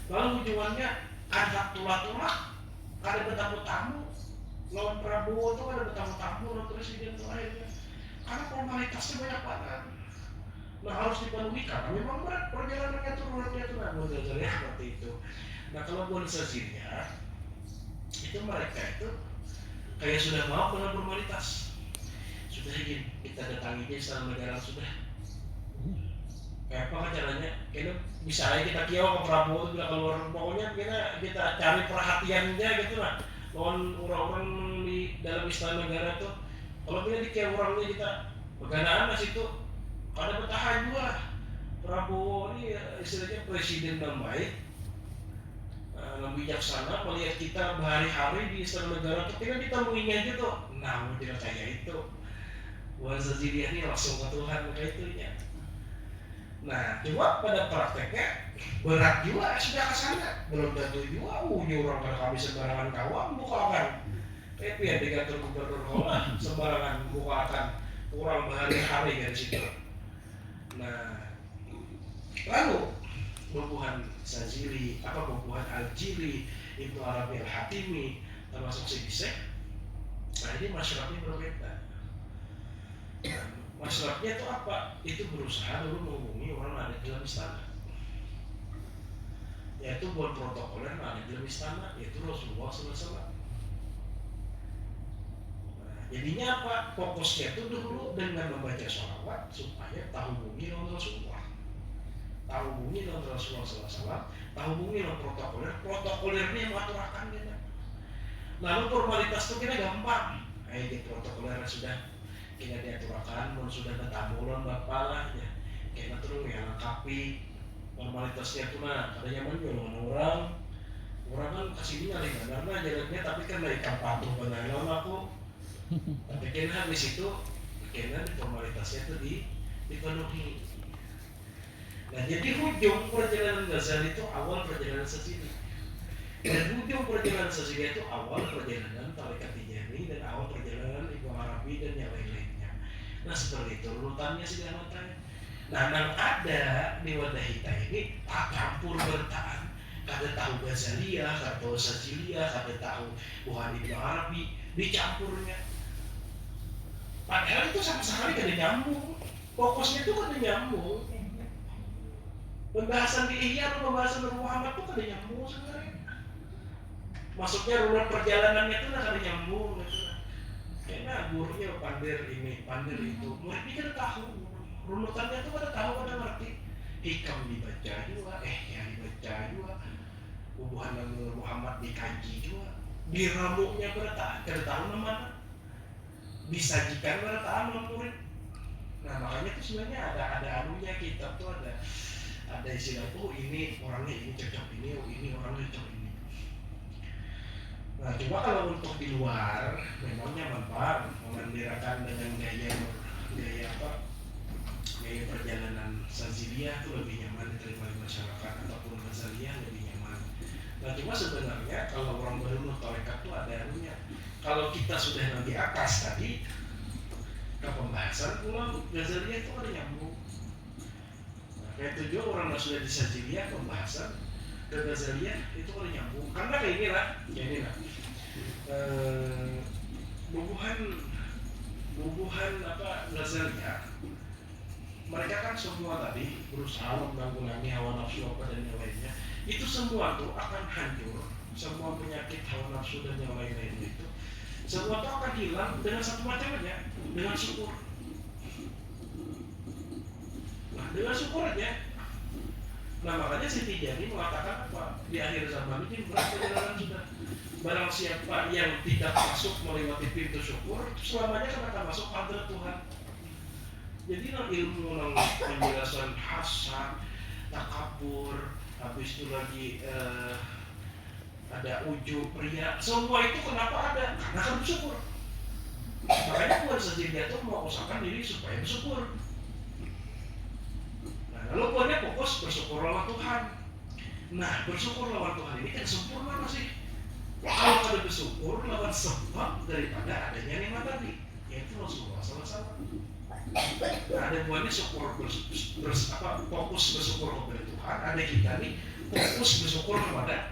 Lalu tujuannya ada tula-tula, ada bertamu-tamu lawan Prabowo itu ada bertamu-tamu lawan presiden terakhirnya. Karena formalitasnya banyak banget. Nah, harus dipenuhi karena memang berat perjalanannya turunannya itu nah Ghazali seperti itu. Nah, kalau Ghazalinya itu mereka itu kayak sudah mau dengan formalitas. Sudah ingin kita datanginya secara negara sudah. Kayak apa kan caranya? Kayaknya bisa aja kita kiau ke Prabowo itu keluar, pokoknya kita cari perhatiannya gitu lah. Lawan orang-orang di dalam istana negara tuh, kalau kita di kiau orangnya kita peganaan masih itu ada bertahan juga. Prabowo ini istilahnya presiden yang baik, yang bijaksana, melihat kita berhari-hari di istana negara tuh kita ditemuinya aja tuh. Nah, mau tidak kayak itu. Wazaziliyah ini langsung ke Tuhan kayak itunya. Nah, coba pada prakteknya berat juga sudah ke sana. Belum tentu juga, orang pada kami sembarangan kawan bukakan. Tapi ya digatur gubernur kaulah sembarangan bukakan kurang berhari-hari dari situ. Nah, lalu bubuhan Zazili, bubuhan Al-Jili, Ibnu Arabi Al-Hatimi, termasuk si Bisek. Nah, ini masyarakatnya berbeda. Maksudnya itu apa? Itu berusaha dulu menghubungi orang yang ada di dalam istana, yaitu buat protokoler yang ada di dalam istana, yaitu Rasulullah SAW. Jadinya apa? Fokusnya itu dulu dengan membaca sholawat supaya tahu hubungi dengan Rasulullah, tahu hubungi dengan Rasulullah SAW, tahu hubungi dengan protokolernya yang mengaturakan gitu. Lalu formalitas itu kita gampang, di protokoler sudah kita diaturakan, mau sudah ketambulan bapak lah ya, kita terus yang lengkapi formalitasnya itu nah, ada nyaman juga orang kan kasih dia nih karena jalannya tapi kan dari kampung pengalang aku. Tapi kena di situ, kena di formalitasnya itu dipenuhi. Nah jadi ujung perjalanan Ghazali itu awal perjalanan Sazili, dan ujung perjalanan Sazili itu awal perjalanan Tarekat Tijani dan awal perjalanan Ibnu Arabi dan yang lain-lainnya. Nah seperti itu urutannya sih matanya. Nah yang ada di wadah kita ini tak campur bertaan, kada tahu Ghazaliyah, kada tahu Saziliyah, kada tahu Buhan Ibnu Arabi, dicampurnya. Padahal itu sama sekali kada nyambung. Fokusnya itu kada nyambung. Pembahasan di Ihya atau pembahasan Nur Muhammad itu kada nyambung sebenarnya. Maksudnya runut perjalanannya itu kada nyambung gitu. Karena gurunya pandir ini, pandir itu. Murid ini kada tahu. Runutannya itu kada tahu, kada ngerti. Hikam dibaca juga, ya dibaca juga. Hubungan dengan Nur Muhammad dikaji juga. Diramuknya kada tahu namanya. Disajikan pada ta'am murid. Nah makanya itu sebenarnya ada anunya kitab tuh ada istilah tuh ini orangnya ini cocok ini orangnya cocok ini. Nah coba kalau untuk di luar memangnya manfaat memandirakan dengan gaya perjalanan Saziliyah itu lebih nyaman diterima di masyarakat ataupun Ghazaliyah lebih nyaman. Nah cuma sebenarnya kalau orang baru tarekat tuh ada anunya. Kalau kita sudah nanti atas tadi ke pembahasan pulang Ghazaliyah itu ada nyambung. Nah, kayak tujuh orang yang sudah di Saziliyah pembahasan ke Ghazaliyah itu ada nyambung. Karena kayak inilah, bubuhan apa Ghazaliyah. Mereka kan semua tadi berusaha menanggulangi hawa nafsu apa dan yang lainnya. Itu semua tuh akan hancur. Semua penyakit hawa nafsu dan yang lain-lain itu semua itu akan hilang dengan satu macam aja, dengan syukur. Nah, dengan syukur aja. Nah, makanya si Tijani mengatakan apa? Di akhir zaman ini berat perjalanan sudah. Barang siapa yang tidak masuk melewati pintu syukur, selamanya akan masuk hadrat Tuhan. Jadi ilmu penjelasan hasad, takabur, habis itu lagi ada ujub, pria, semua itu kenapa ada? Karena kan bersyukur. Makanya buat Saziliyah itu mau usahakan diri supaya bersyukur. Nah, lalu buatnya fokus bersyukur lawan Tuhan. Nah, bersyukur lawan Tuhan ini kan sempurna masih. Kalau ada bersyukur lawan sebab daripada adanya nikmat tadi, yaitu Rasulullah SAW. Nah, ada buatnya syukur fokus bersyukur kepada Tuhan. Ada kita nih fokus bersyukur kepada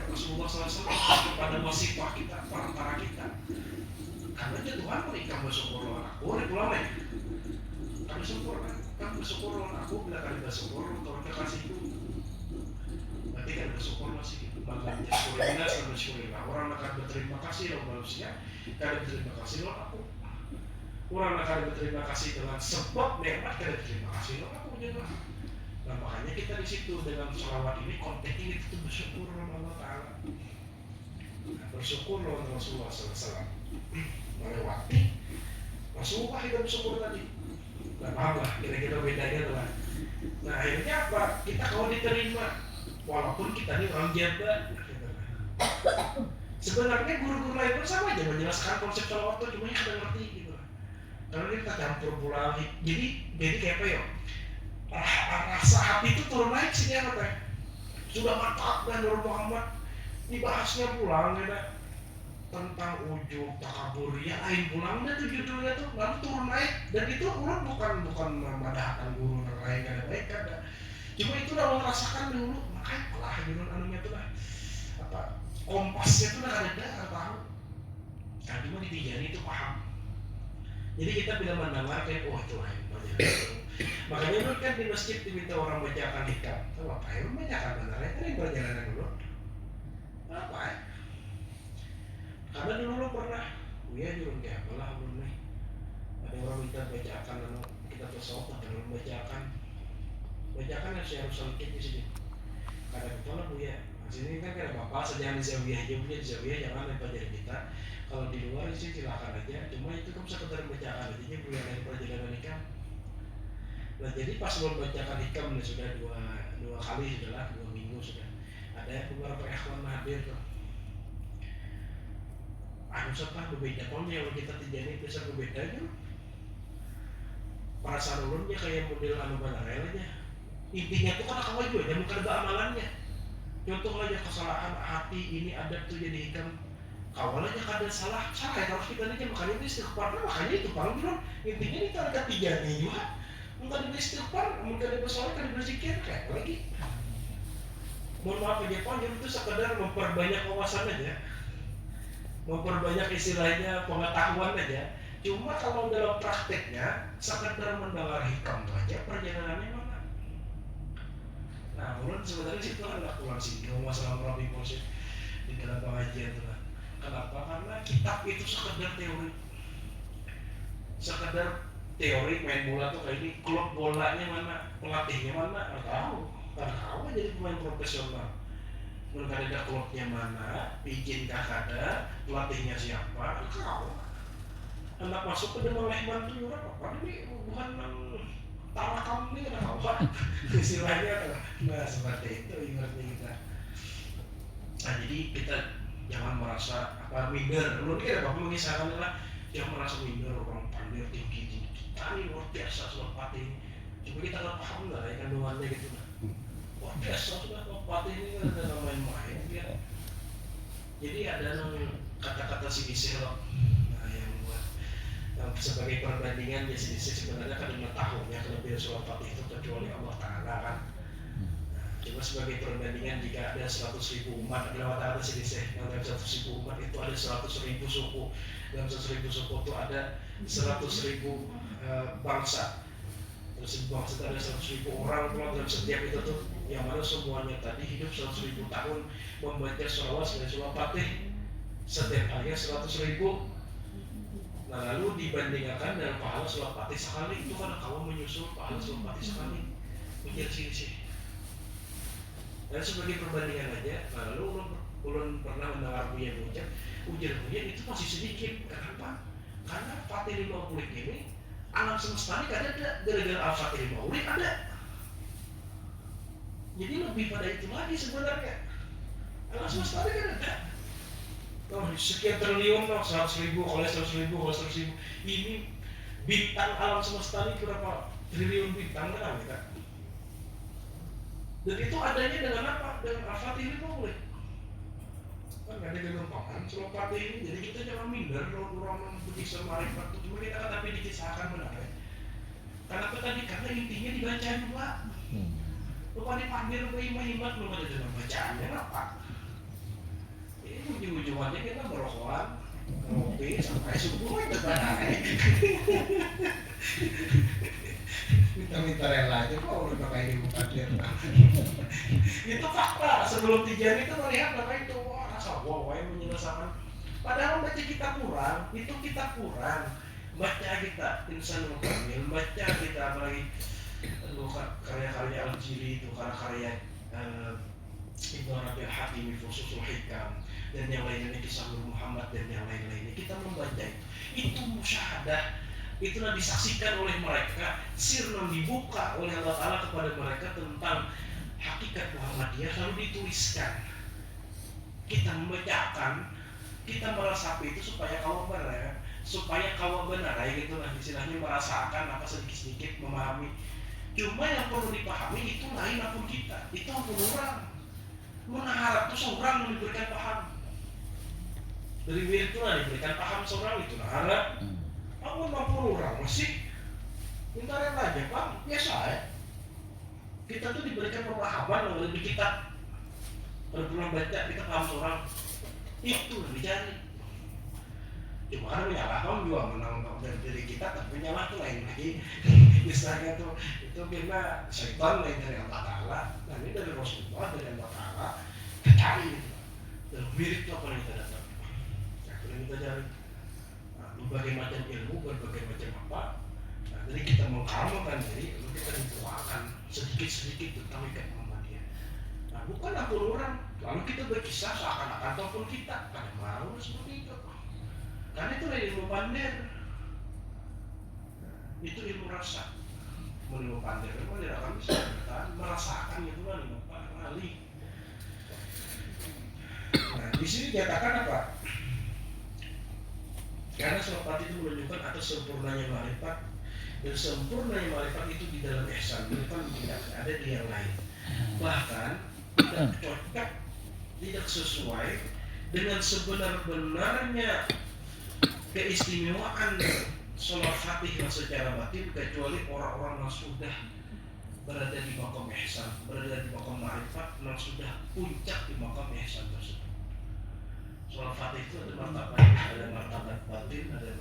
Rasulullah SAW, kepada wasifah kita, para kita. Karena Tuhan berikan bersyukur lawan aku, itu lama ya. Kami syukur kan bersyukur lawan aku, bila kami bersyukur untuk kekasihku. Berarti kan bersyukur masih bangga syukurillah, sama syukurillah. Orang akan berterima kasih lawan manusia, kami berterima kasih lawan aku. Orang akan berterima kasih dengan sebab nikmat, kami berterima kasih lawan aku juga. Nah makanya kita di situ dengan sholawat ini konteks ini itu bersyukur kepada Allah Taala. Nah, bersyukur kepada Rasulullah SAW melewati Rasulullah kita bersyukur tadi. Nah paham lah kira-kira bedanya adalah. Nah akhirnya apa? Kita kalau diterima walaupun kita ini orang jabat. Sebenarnya guru-guru lain pun sama aja menjelaskan konsep sholawat itu cuma yang kita ngerti gitu. Karena kita campur pula. Jadi kayak apa ya? Rasa hati itu turun naik sih ya katanya. Sudah mantap dan Nur Muhammad dibahasnya pulang ya tentang ujub takabur ya lain pulangnya tuh judulnya tuh lalu turun naik dan itu orang bukan memadahkan guru dan lain kada baik kada cuma itu udah merasakan dulu makanya lah judul anunya tuh lah apa kompasnya tuh udah ada tahu nah cuma di Tijani itu paham Jadi kita bila mendengarkan, oh itu lain perjalanan. Makanya dulu kan di masjid diminta orang bacakan hikam. Tahu apa ya? Membacakan benar ya, kan perjalanan dulu. Apa ya? Karena dulu lo pernah, ya jurung kayak apalah belum nih. Ada orang minta bacakan, lalu kita tersawat, ada orang bacakan yang saya harus sedikit di sini. Karena betul lah bu ya. Di sini kan ada bapak sejangan di zawiyah aja, punya di zawiyah jangan lempar dari kita. Kalau di luar sih silakan aja. Cuma itu kan sekedar bacakan aja, bu yang lain perjalanan hikam. Nah jadi pas lo bacakan hikam sudah dua kali sudah lah, 2 minggu sudah. Ada beberapa ikhwan hadir tuh. Anu sepah berbeda pun yang kita tijani bisa berbeda kan. Perasaan ulunnya kayak model anu banarel aja. Intinya tuh kan akal juga, dan bukan amalannya. Contoh aja kesalahan hati ini ada tuh jadi hikam. Kawal aja kada salah ya harus kita nih makanya itu istighfar, makanya itu paling bilang intinya itu ada tijani juga. Mungkin ada istighfar, mungkin ada bersolat, ada berzikir kayak lagi. Mohon maaf aja panjang itu sekedar memperbanyak wawasan aja, memperbanyak istilahnya pengetahuan aja. Cuma kalau dalam prakteknya sekedar mendengar hikam aja perjalanannya mana? Nah, mulai sebenarnya situ adalah pulang sini masalah Rabbi Mursyid di dalam pengajian itu lah. Kenapa? Karena kitab itu sekedar teori main bola tuh kayak ini, klub bolanya mana, pelatihnya mana, nggak tahu. Karena kamu jadi pemain profesional. Menurut ada klubnya mana, izin ada, pelatihnya siapa, kau. Anak masuk ke dalam lehman tuh apa? Ini bukan tarakam ini ada apa? Istilahnya nah seperti itu ingatnya kita. Nah jadi kita jangan merasa minder. Lu ini ada apa mengisahkan lah, jangan merasa minder orang pandai tinggi. Kita ini luar biasa Suropati ini. Coba kita nggak paham lah ya kandungannya gitu lah. Luar biasa sudah Suropati ini kan ada main-main dia. Jadi ada kata-kata si loh. Nah yang buat sebagai perbandingan ya si sebenarnya kan 5 tahun ya kelebihan Suropati itu kecuali Allah Ta'ala kan. Cuma sebagai perbandingan jika ada 100.000 umat, lewat ada dalam 100.000 umat itu ada 100.000 suku. Dalam 100.000 suku itu ada 100.000 bangsa. Terus bangsa itu ada 100.000 orang dalam setiap itu tuh, yang mana semuanya tadi hidup 100.000 tahun membaca sholawat sebagai Suropati. Setiap harinya 100.000. Nah lalu dibandingkan dengan pahala Suropati sekali, itu kan kamu menyusul pahala Suropati sekali. Ujar sini. Dan sebagai perbandingan aja, lalu ulun pernah mendengar Buya ujar itu masih sedikit. Kenapa? Karena Fatih 50 ini alam semesta ini ada gara-gara Al-Fatih 50 ada. Jadi lebih pada itu lagi sebenarnya. Alam semesta ini kan ada. Oh, sekian triliun, 100.000, kalau 100.000, kalau 100.000. Ini bintang alam semesta ini berapa triliun bintang kan kita? Dan itu adanya dengan apa? Dengan Al-Fatih ini boleh. Kan ada dengan paman Suropati ini. Jadi kita jangan minder kalau orang bisa marifat itu. Cuma kita tapi dikisahkan benar ya. Kenapa tadi? Karena intinya dibaca dua. Lupa dipanggil ke imam-imam belum ada dalam bacaannya apa? Ini ujung-ujungannya kita berokokan, ngopi sampai subuh itu kan. Minta-minta rela aja kok udah pakai ibu kadir. Itu fakta. Sebelum Tijani itu melihat apa itu rasa wow yang menyelesaikan. Padahal baca kita kurang, itu kita kurang. Baca kita Insanul Kamil, baca kita apalagi karya-karya Al-Jili itu, karya-karya Ibnu Rabi'al Hakimi, Fususul Hikam dan yang lainnya, Kisah Nur Muhammad dan yang lain-lainnya. Kita membaca itu musyahadah. Itulah disaksikan oleh mereka, sirna dibuka oleh Allah Ta'ala kepada mereka tentang hakikat Muhammadiyah, lalu dituliskan. Kita membacakan, kita merasapi itu supaya kawan benar ya gitu lah istilahnya, merasakan apa sedikit-sedikit memahami. Cuma yang perlu dipahami itu lain akun kita, itu akun orang. Mana harap itu seorang yang diberikan paham. Dari wirid itu lah diberikan paham seorang itu lah harap. Aku 50 orang masih minta rela aja Pak, biasa ya. Kita tuh diberikan pemahaman lebih kita. Kalau pernah baca kita paham seorang itu dicari. Cuma kan menyalahkan juga menang dari diri kita, tapi menyalah tuh lain lagi. Misalnya tuh itu karena syaitan lain dari Allah Taala, nah ini dari Rasulullah dari Allah Taala cari gitu. Dan mirip tuh apa yang kita dapat. Nah, yang kita cari berbagai macam ilmu, berbagai macam apa. Nah, jadi kita mengkamalkan diri, lalu kita dituakan sedikit-sedikit tentang Muhammadiyah. Nah, bukan ampun orang, lalu kita berkisah seakan-akan ataupun kita ada mau seperti itu. Karena itu ilmu pander, itu ilmu rasa. Ilmu pander, memang tidak akan bisa merasakan itu kan ilmu ahli. Nah, di sini dikatakan apa? Karena sholat itu menunjukkan atas sempurnanya ma'rifat, dan sempurnanya ma'rifat itu di dalam ihsan, bukan tidak ada di yang lain. Bahkan tidak cocok, tidak sesuai dengan sebenar-benarnya keistimewaan sholat fatihah secara batin, kecuali orang-orang yang sudah berada di maqam ihsan, berada di maqam ma'rifat, yang sudah puncak di maqam ihsan tersebut. Sholat fatih itu ada martabat batin, ada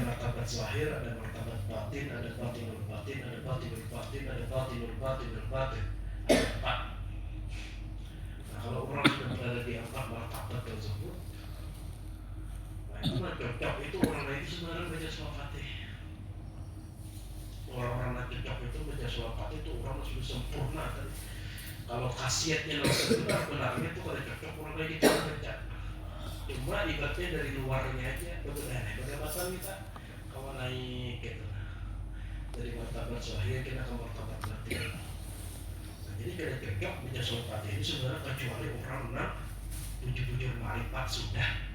martabat zahir, ada martabat batin, ada batinul batin, ada batinul batin, ada batinul batinul batin, ada 4. Nah, kalau orang sudah berada di 4 martabat tersebut, nah itu mah cocok, itu orang lain itu sebenarnya baca sholat fatih. Orang-orang yang cocok itu baca sholat fatih itu orang yang sudah sempurna tadi. Kalau khasiatnya benar-benarnya itu kalau cocok orang lain kita baca. Cuma ibaratnya dari luarnya aja, berdasarkan kita kalau naik gitu. Dari martabat zahir kita ke martabat batin. Nah, jadi kalau cocok baca sholat fatih ini sebenarnya kecuali orang yang bujur-bujur ma'rifat sudah.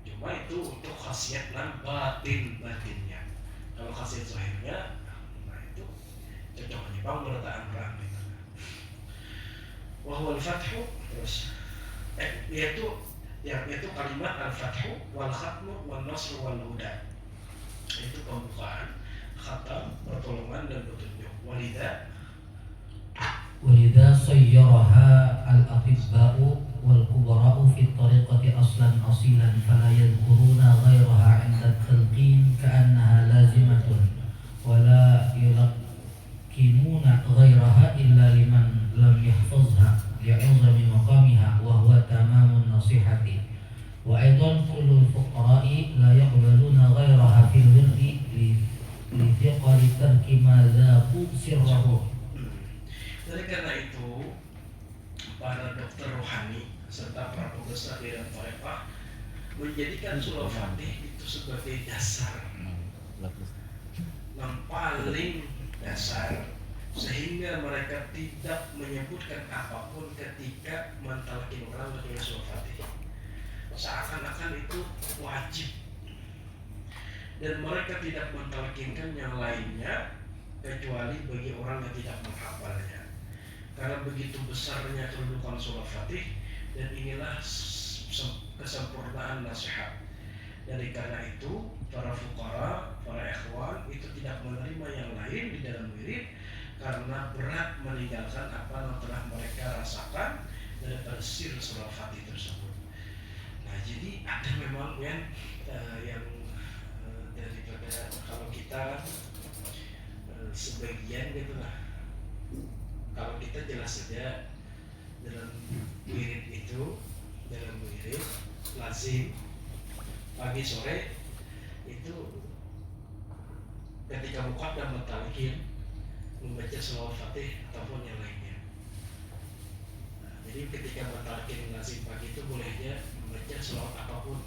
Cuma itu untuk khasiat dan batinnya. Kalau khasiat zahirnya, nah itu cocok aja bang meletakkan gitu. Wahwal fathu terus yaitu kalimat al-fathu wal khatmu wal nasru wal huda. Itu pembukaan, khatam, pertolongan dan petunjuk. Walidha sayyaraha al-atibba'u wal kubara'u fi tariqati aslan asilan fala yadhkuruna ghayraha 'inda at-talqin ka'annaha lazimatun wa la yulaqinuna ghayraha illa liman lam yahfazha li'izami maqamiha wa huwa tamamun nasihati wa aidan kullu fuqara'i la yaqbaluna ghayraha fil wirdi li thiqali tarki ma dhaqu sirrahu. Jadi karena itu para dokter rohani serta para pembesar di dalam tarekat menjadikan surah Fatih itu sebagai dasar yang paling dasar, sehingga mereka tidak menyebutkan apapun ketika mentalkin orang dengan surah Fatih. Seakan-akan itu wajib, dan mereka tidak mentalkinkan yang lainnya kecuali bagi orang yang tidak menghafalnya. Karena begitu besarnya kedudukan surah Fatih, dan inilah kesempurnaan nasihat. Dari karena itu para fuqara, para ikhwan itu tidak menerima yang lain di dalam wirid karena berat meninggalkan apa yang telah mereka rasakan dari tafsir surah Fatih tersebut. Nah, jadi ada memang yang daripada kalau kita sebagian gitu lah. Kalau kita jelas saja dalam wirid itu, dalam wirid lazim pagi sore itu ketika buka dan mentalkin membaca selawat Fatih ataupun yang lainnya. Nah, jadi ketika mentalkin lazim pagi itu boleh aja membaca selawat apapun,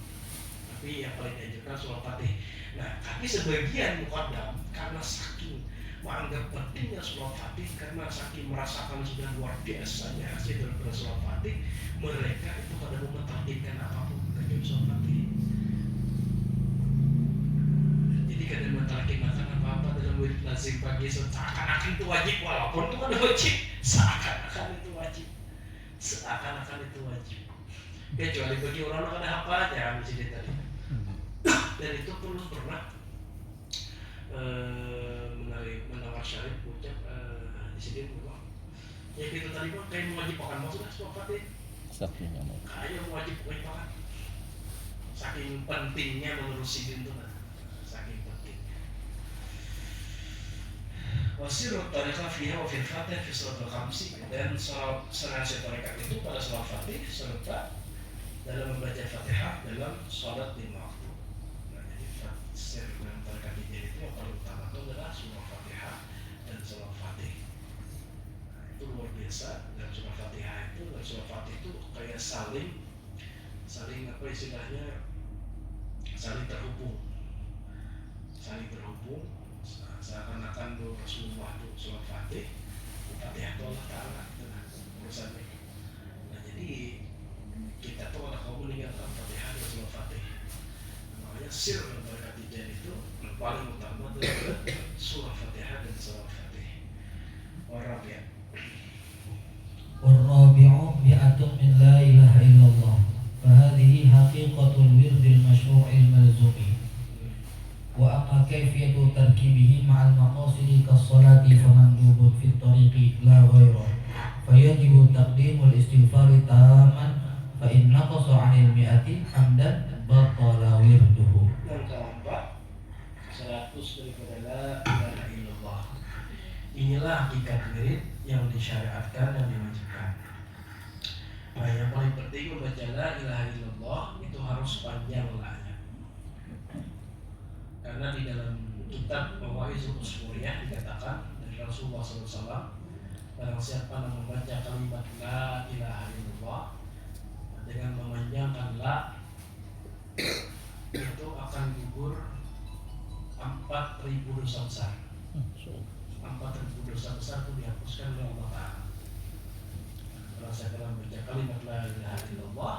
tapi yang paling dianjurkan selawat Fatih. Nah, tapi sebagian muqaddam karena saking menganggap pentingnya sholat Fatih, karena saking merasakan sudah luar biasanya hasil daripada sholat Fatih, mereka itu kadang mentargetkan apapun kecuali sholat Fatih. Jadi kadang mentargetkan apa-apa dalam wirid lazim pagi seakan-akan itu wajib, walaupun itu kan wajib, seakan-akan itu wajib, kecuali bagi orang yang ada apa aja misalnya tadi. Dan itu perlu pernah menawar syarif ucap di sini bahwa ya itu tadi mah kayak mewajibkan maksudnya sholat Fatih kayak mewajibkan Saking pentingnya menerusi itu, saking penting. Wasirut tariqah fiha wa fil fatih fi surat al-khamsi, dan sengaja tariqah itu pada surat fatih serta dalam membaca fatihah dalam sholat lima waktu. Nah, jadi sir dalam tariqah tijan itu yang paling utama itu adalah surah fatihah dan surat fatih. Nah, itu luar biasa. Dan surah fatihah itu, dan surah fatih itu kayak saling apa istilahnya, saling terhubung, seakan-akan Rasulullah itu surat fatih, fatihah itu Allah Ta'ala, urusannya. Nah, jadi kita tuh ada kaum meninggalkan fatihah dan surat fatih. Makanya sir yang mereka tijan itu yang paling utama adalah surah fatihah dan surat fatih. Orang ya. والرابع مئة من لا إله إلا الله فهذه حقيقة الورد المشروع الملزوم وأما كيفية تركيبه مع المقاصد كالصلاة فمندوب في الطريق لا غيره فيجب تقديم الاستغفار تاما فإن نقص عن المئة حمدا بطل ورده. Yang keempat, 100 daripada la ilaha illallah. Inilah hakikat wirid yang disyariatkan dan diwajibkan. Nah, yang paling penting membaca la ilaha illallah itu harus panjang la-nya. Karena di dalam kitab Mawaizul Usmuriyah dikatakan dari Rasulullah SAW, barang siapa yang membaca kalimat la ilaha illallah dengan memanjangkan la, itu akan gugur 4.000 dosa besar. 4.000 dosa besar itu dihapuskan oleh Allah Ta'ala. Kalau saya pernah membaca kalimat la ilaha illallah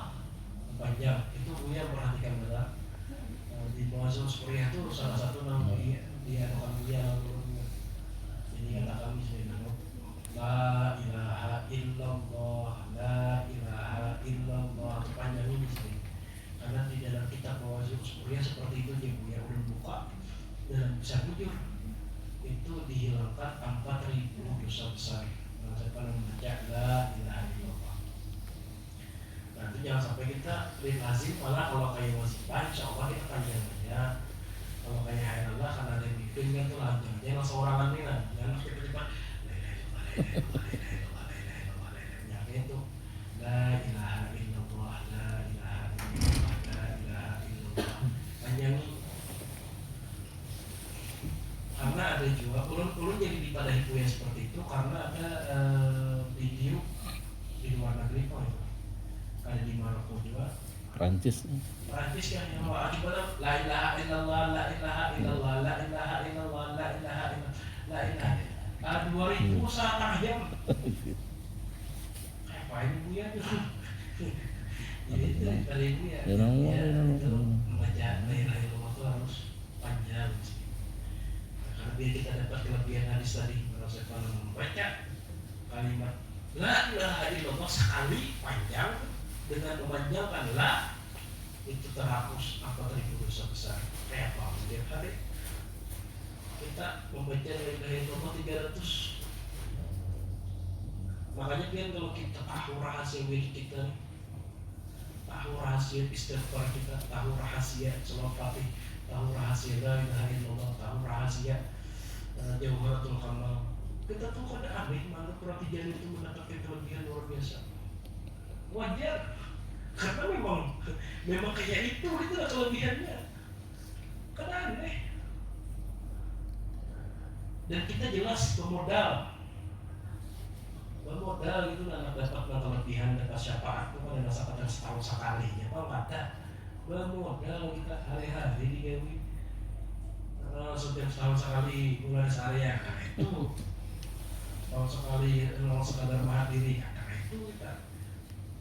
panjang, itu Buya perhatikan benar. Di Mawaizul Usmuriyah itu salah satu nama dia akan Buya jadi katakan bismillah, la ilaha illallah, la ilaha illallah, itu panjang ini sih. Karena di dalam kitab Mawaizul Usmuriyah seperti itu dia Buya udah buka dan bisa bujur itu dihilangkan 4.000 dosa besar. Nah, saya pernah membaca la ilaha illallah. Nah, itu jangan sampai kita lazim, malah kalau kayak wazifah insya Allah kita panjang aja. Kalau kayak hayat Allah karena ada yang bikin kan tuh lanjut. Jangan seorangan nih lah, jangan kita cepat la ilaha illallah, la ilaha illallah, la ilaha illallah, la ilaha illallah, itu la ilaha illallah, la ilaha illallah, la ilaha illallah. Panjang. Karena ada juga ulun jadi dipadahi Buya seperti itu karena ada video di luar negeri kok itu. Ada di Maroko juga. Prancis kan yang coba la ilaha illallah, la ilaha illallah, la ilaha illallah, la ilaha illallah, la ilaha 2000 setengah jam. Ngapain Buya tuh? Jadi dari Buya membaca la ilaha illallah itu harus panjang. Karena biar kita dapat kelebihan hadis tadi, kalau membaca kalimat la ilaha illallah sekali panjang dengan memanjangkan la, itu terhapus 4.000 dosa besar. Kayak apa? Setiap hari kita membaca la ilaha illallah 300. Makanya kan kalau kita tahu rahasia wirid kita, tahu rahasia istighfar kita, tahu rahasia salat fatih, tahu rahasia la ilaha illallah, tahu rahasia Jawharatul Kamal, kita tuh kada aneh menganggap Surah Tijan itu mendapatkan kelebihan luar biasa. Wajar, karena memang kayak itulah kelebihannya. Kada aneh. Dan kita jelas pemodal itu dapat kelebihan, dapat syafaat itu pada masa kadang setahun sekali. Ya Pak kata, pemodal kita hari-hari digawe. Setiap setahun sekali mulai syariah, karena itu setahun sekali sekadar mahadiri, karena itu kita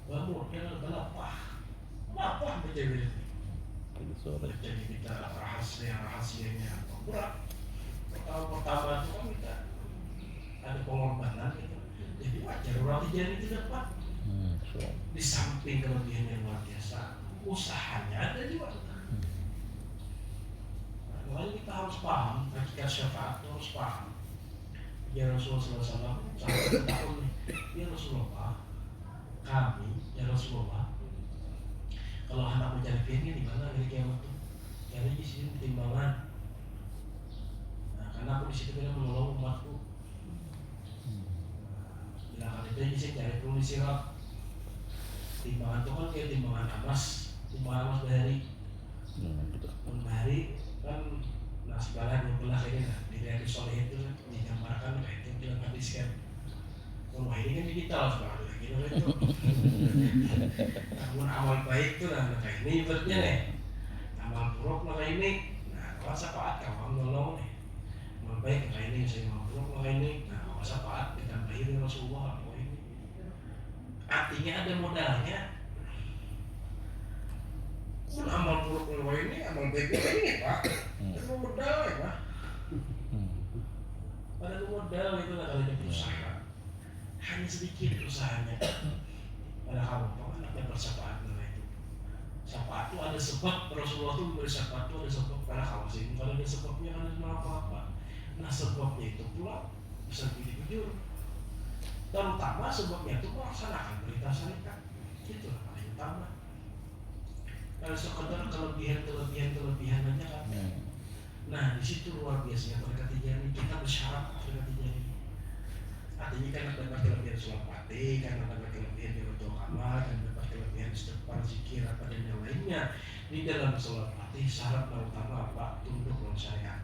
modal berapa menjadi kita rahasianya berat. Pertama itu kan kita ada pengorbanan gitu, jadi wajar orang Tijan itu dapat. Di samping kelebihan yang luar biasa, usahanya ada juga. Makanya kita harus paham, hakikat syafaat itu harus paham. Ya Rasulullah SAW sampai tahun nih, ya Rasulullah, kami, ya Rasulullah, Kalau hendak mencari piannya di mana hari kiamat tuh? Cari di sini timbangan. Nah, karena aku di situ kan menolong umatku. Bila kali itu saya cari dulu di sirat. Timbangan itu kan kayak timbangan emas dari bahari kan nasi balan yang belah ini nah di Riyadhus Shalihin itu digambarkan kayak itu bilang hadis kan. Wah ini kan digital sekarang lagi itu. Namun amal baik tuh nah kayak ini ibaratnya nih. Amal buruk maka ini. Nah kalau syafaat kamu nolong nih. Amal baik kayak ini saya amal buruk maka ini. Nah kalau syafaat ditambahin Rasulullah oh ini. Artinya ada modalnya. Pun amal buruk ini amal baiknya ini Pak. Itu modal ya Pak. Pada modal itu lah kalau ada usaha. Hanya sedikit usahanya. Pada kamu anaknya bersyafaat dengan itu. Syafaat itu ada sebab Rasulullah itu memberi syafaat itu ada sebab pada kamu sih. Kalau ada sebabnya kan ada apa-apa. Nah sebabnya itu pula bisa dijujur. Terutama sebabnya itu melaksanakan perintah syariat. Itulah paling utama. Kalau sekedar kelebihan aja kan. Nah di situ luar biasanya mereka tijani kita bersyarat mereka tijani. Artinya kan dapat kelebihan sholat Fatih, kan dapat kelebihan di roto kamar, dan dapat kelebihan istighfar, zikir apa dan yang lainnya. Di dalam sholat Fatih syarat utama apa? Tunduk dalam syariat.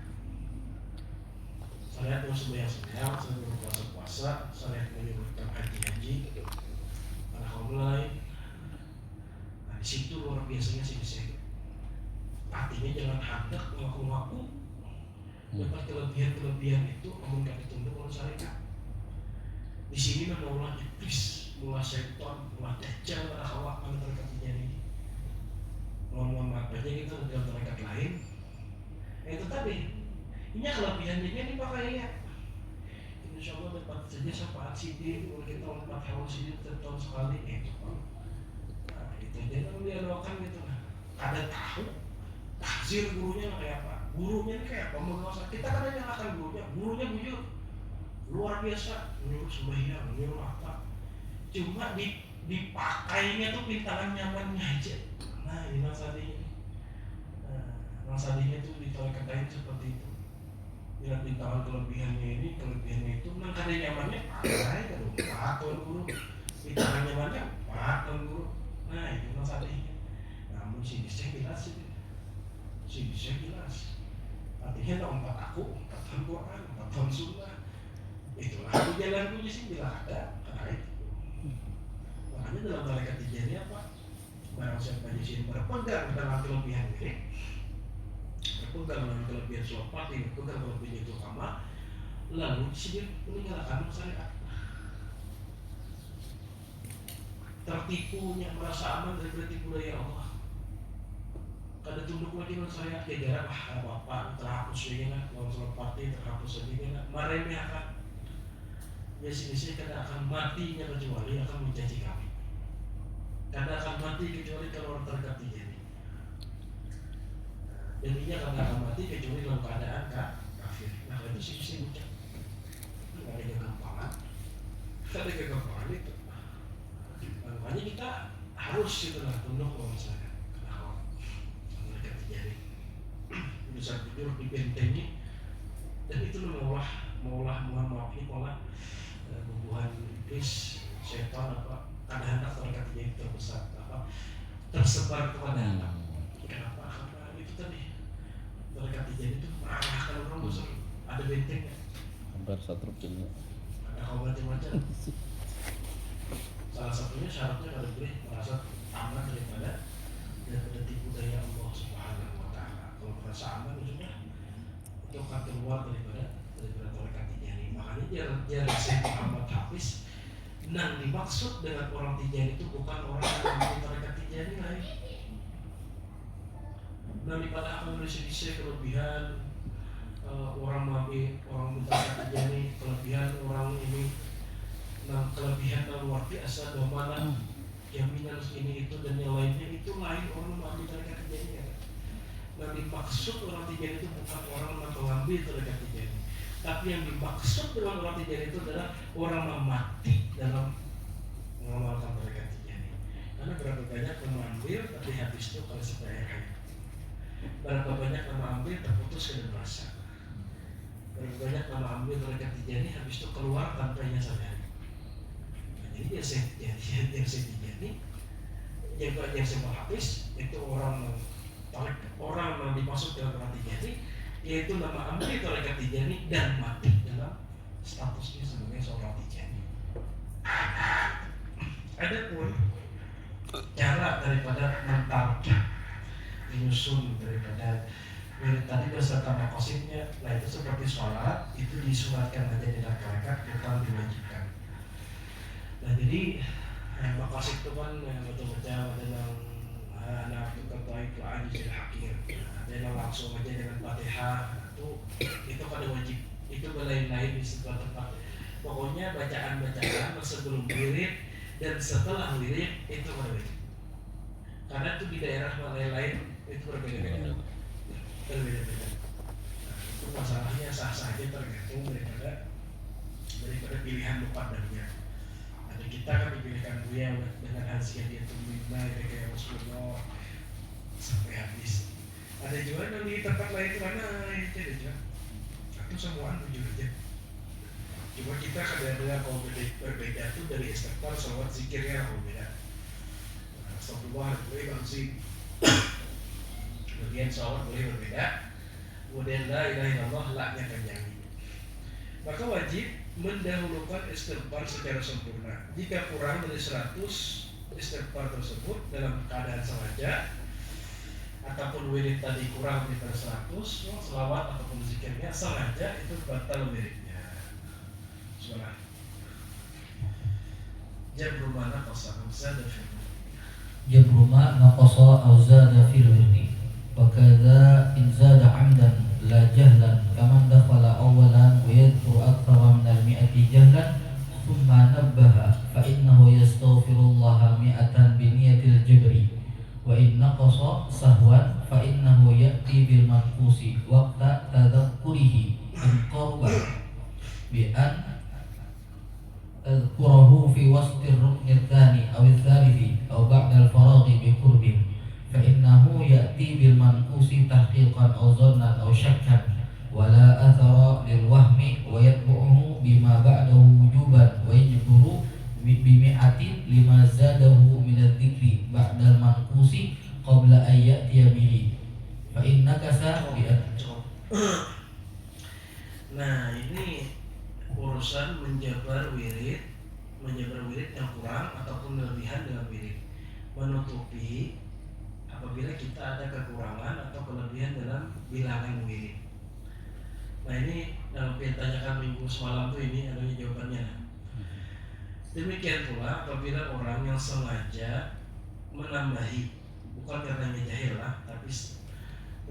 Syariat mau sembahyang, sebelum puasa, syariat menyebutkan haji. Pada kaum lain. Nah di situ luar biasanya sih disebut. Artinya jangan hendak mengaku-ngaku dapat kelebihan itu namun gak ditunduk oleh syariat. Di sini menolak iblis, mulai setan, mulai dajjal, pada hawa pada mereka ini. Ngomong apa aja kita dalam mereka lain. Itu tadi. Ini kelebihannya ini pakainya. Insya Allah dapat saja syafaat sidik, kita 4 tahun sidik tahun sekali itu. Nah itu aja yang dialogkan gitu lah. Ada tahu tahzir gurunya kayak apa? Gurunya kayak apa? Menguasai kita kan nyalakan gurunya bujur. Luar biasa, nyuruh sembahyang, nyuruh apa? Cuma dipakainya tuh pintangan nyamannya aja. Nah ini nasadinya. Nasadinya tuh ditolekan seperti itu. Bila pintangan kelebihannya itu, nah kada nyamannya pakai kan? Pakai guru. Pintangan nyamannya pakai guru. Nah itu nasadinya. Namun si bisa jelas Artinya tak 4 aku, 4 tahun Quran, 4 tahun Sunnah. Itulah di jalanku sih bila ada karena itu. Makanya dalam tarekat tijani apa? Barang siapa di sini berpegang dengan kelebihan ini, berpegang dengan kelebihan sholat Fatih, berpegang kelebihan itu utama, lalu dia meninggalkan syariat. Tertipunya merasa aman dari tipu daya Allah. Kada tunduk lagi dengan syariat gara-gara apa-apa terhapus lagi kan, kalau sholat Fatih terhapus lagi kan, meremehkan. Biasanya kada akan matinya kecuali akan mencaci kami. Kada akan mati kecuali kalau orang terdekat tijani. Dan ia kada akan mati kecuali dalam keadaan kafir. Nah itu sih ucap. Ada kegampangan. Ada kegampangan itu. Makanya kita harus itulah tunduk kalau misalnya kenal mereka tijani. Bisa jujur dibentengi dan itu maulah Muhammad ini pola pembuahan iblis, setan apa kada hendak mereka jadi terbesar apa tersebar kepada anak. Kenapa? Karena itu tadi mereka jadi itu mengarahkan orang besar ada bentengnya. Hampir 1 kilo. Ada kaum macam-macam. Salah satunya syaratnya kada boleh merasa aman daripada tipu daya Allah Subhanahu Wa Taala. Kalau merasa aman sudah itu akan keluar daripada tarekat tijani. Makanya dia Syekh Muhammad Hafiz yang dimaksud dengan orang tijani itu bukan orang yang memiliki tarekat tijani lain. Daripada akan berisik-isik kelebihan orang tarekat tijani, kelebihan orang ini, nah kelebihan yang luar biasa domana jaminan ini itu dan yang lainnya itu lain orang mengambil tarekat tijani ya. Yang dimaksud orang tijani itu bukan orang yang mengambil tarekat tijani, tapi yang dimaksud dengan orang tijani itu adalah orang yang mati dalam mengamalkan tarekat tijani. Karena berapa banyak mengambil tapi hati berapa banyak nama ambil terputus ke dosa. Berapa banyak nama ambil mereka Tijani habis itu keluar tanpa nya sadari. Nah, jadi yang saya Tijani yang saya habis itu orang yang dimasuk dalam nama Tijani, yaitu nama ambil mereka Tijani dan mati dalam statusnya sebagai seorang Tijani. Ada pun cara daripada mentalkan menyusun daripada tadi beserta makosidnya, nah itu seperti sholat itu disuratkan aja di masyarakat, bukan diwajibkan. Nah jadi makosid itu kan betul-betul dalam anak itu ketahui Quran jadi hakir, ada yang langsung aja dengan Fatihah itu pada wajib, itu berlain-lain di sebuah tempat. Pokoknya bacaan-bacaan sebelum wirid dan setelah wirid itu berbeda. Karena itu di daerah lain-lain itu berbeda-beda. Berbeda-beda. Nah, itu masalahnya sah-sah aja tergantung daripada pilihan muqaddamnya. Ada kita kan dipilihkan Buya dengan hasil dia tumbuhnya kayak Rasulullah sampai habis. Ada juga yang di tempat lain itu mana aja. Itu semuaan jujur aja. Cuma kita kadang-kadang kalau berbeda tuh dari istighfar, salawat, zikirnya kalau beda. Astagfirullah boleh langsung, kemudian salawat boleh berbeda, kemudian la ilaha illallah la-nya panjang. Maka wajib mendahulukan istighfar secara sempurna. Jika kurang dari 100 istighfar tersebut dalam keadaan sengaja ataupun wirid tadi kurang daripada 100, salawat ataupun zikirnya sengaja itu batal wiridnya. Suara Jabru ma naqasa aw zada fil Jabru ma naqasa aw zada fil wirdi wa kadza in zada 'amdan la jahlan kaman dakhala awwalan wa yadhkuru akthara min al-mi'ati jahlan thumma nabbaha fa innahu yastaghfirullaha mi'atan bi niyatil jabri wa in naqasa sahwan fa innahu ya'ti bil manqusi waqta tadhakkurihi in qarba bi an اذكره في وسط الركن الثاني أو الثالث أو بعد الفراغ بقرب فإنه يأتي بالمنقوص تحقيقا أو ظنا أو شكا ولا أثر للوهم ويتبعه بما بعده وجوبا ويجبر بمئة لما زاده من الذكر بعد المنقوص قبل أن يأتي به فإن نكس Nah ini urusan menjabar wirid yang kurang ataupun kelebihan dalam wirid, menutupi apabila kita ada kekurangan atau kelebihan dalam bilangan wirid. Nah ini dalam yang tanyakan minggu semalam tuh ini adanya jawabannya. Demikian pula apabila orang yang sengaja menambahi, bukan karena jahil lah, tapi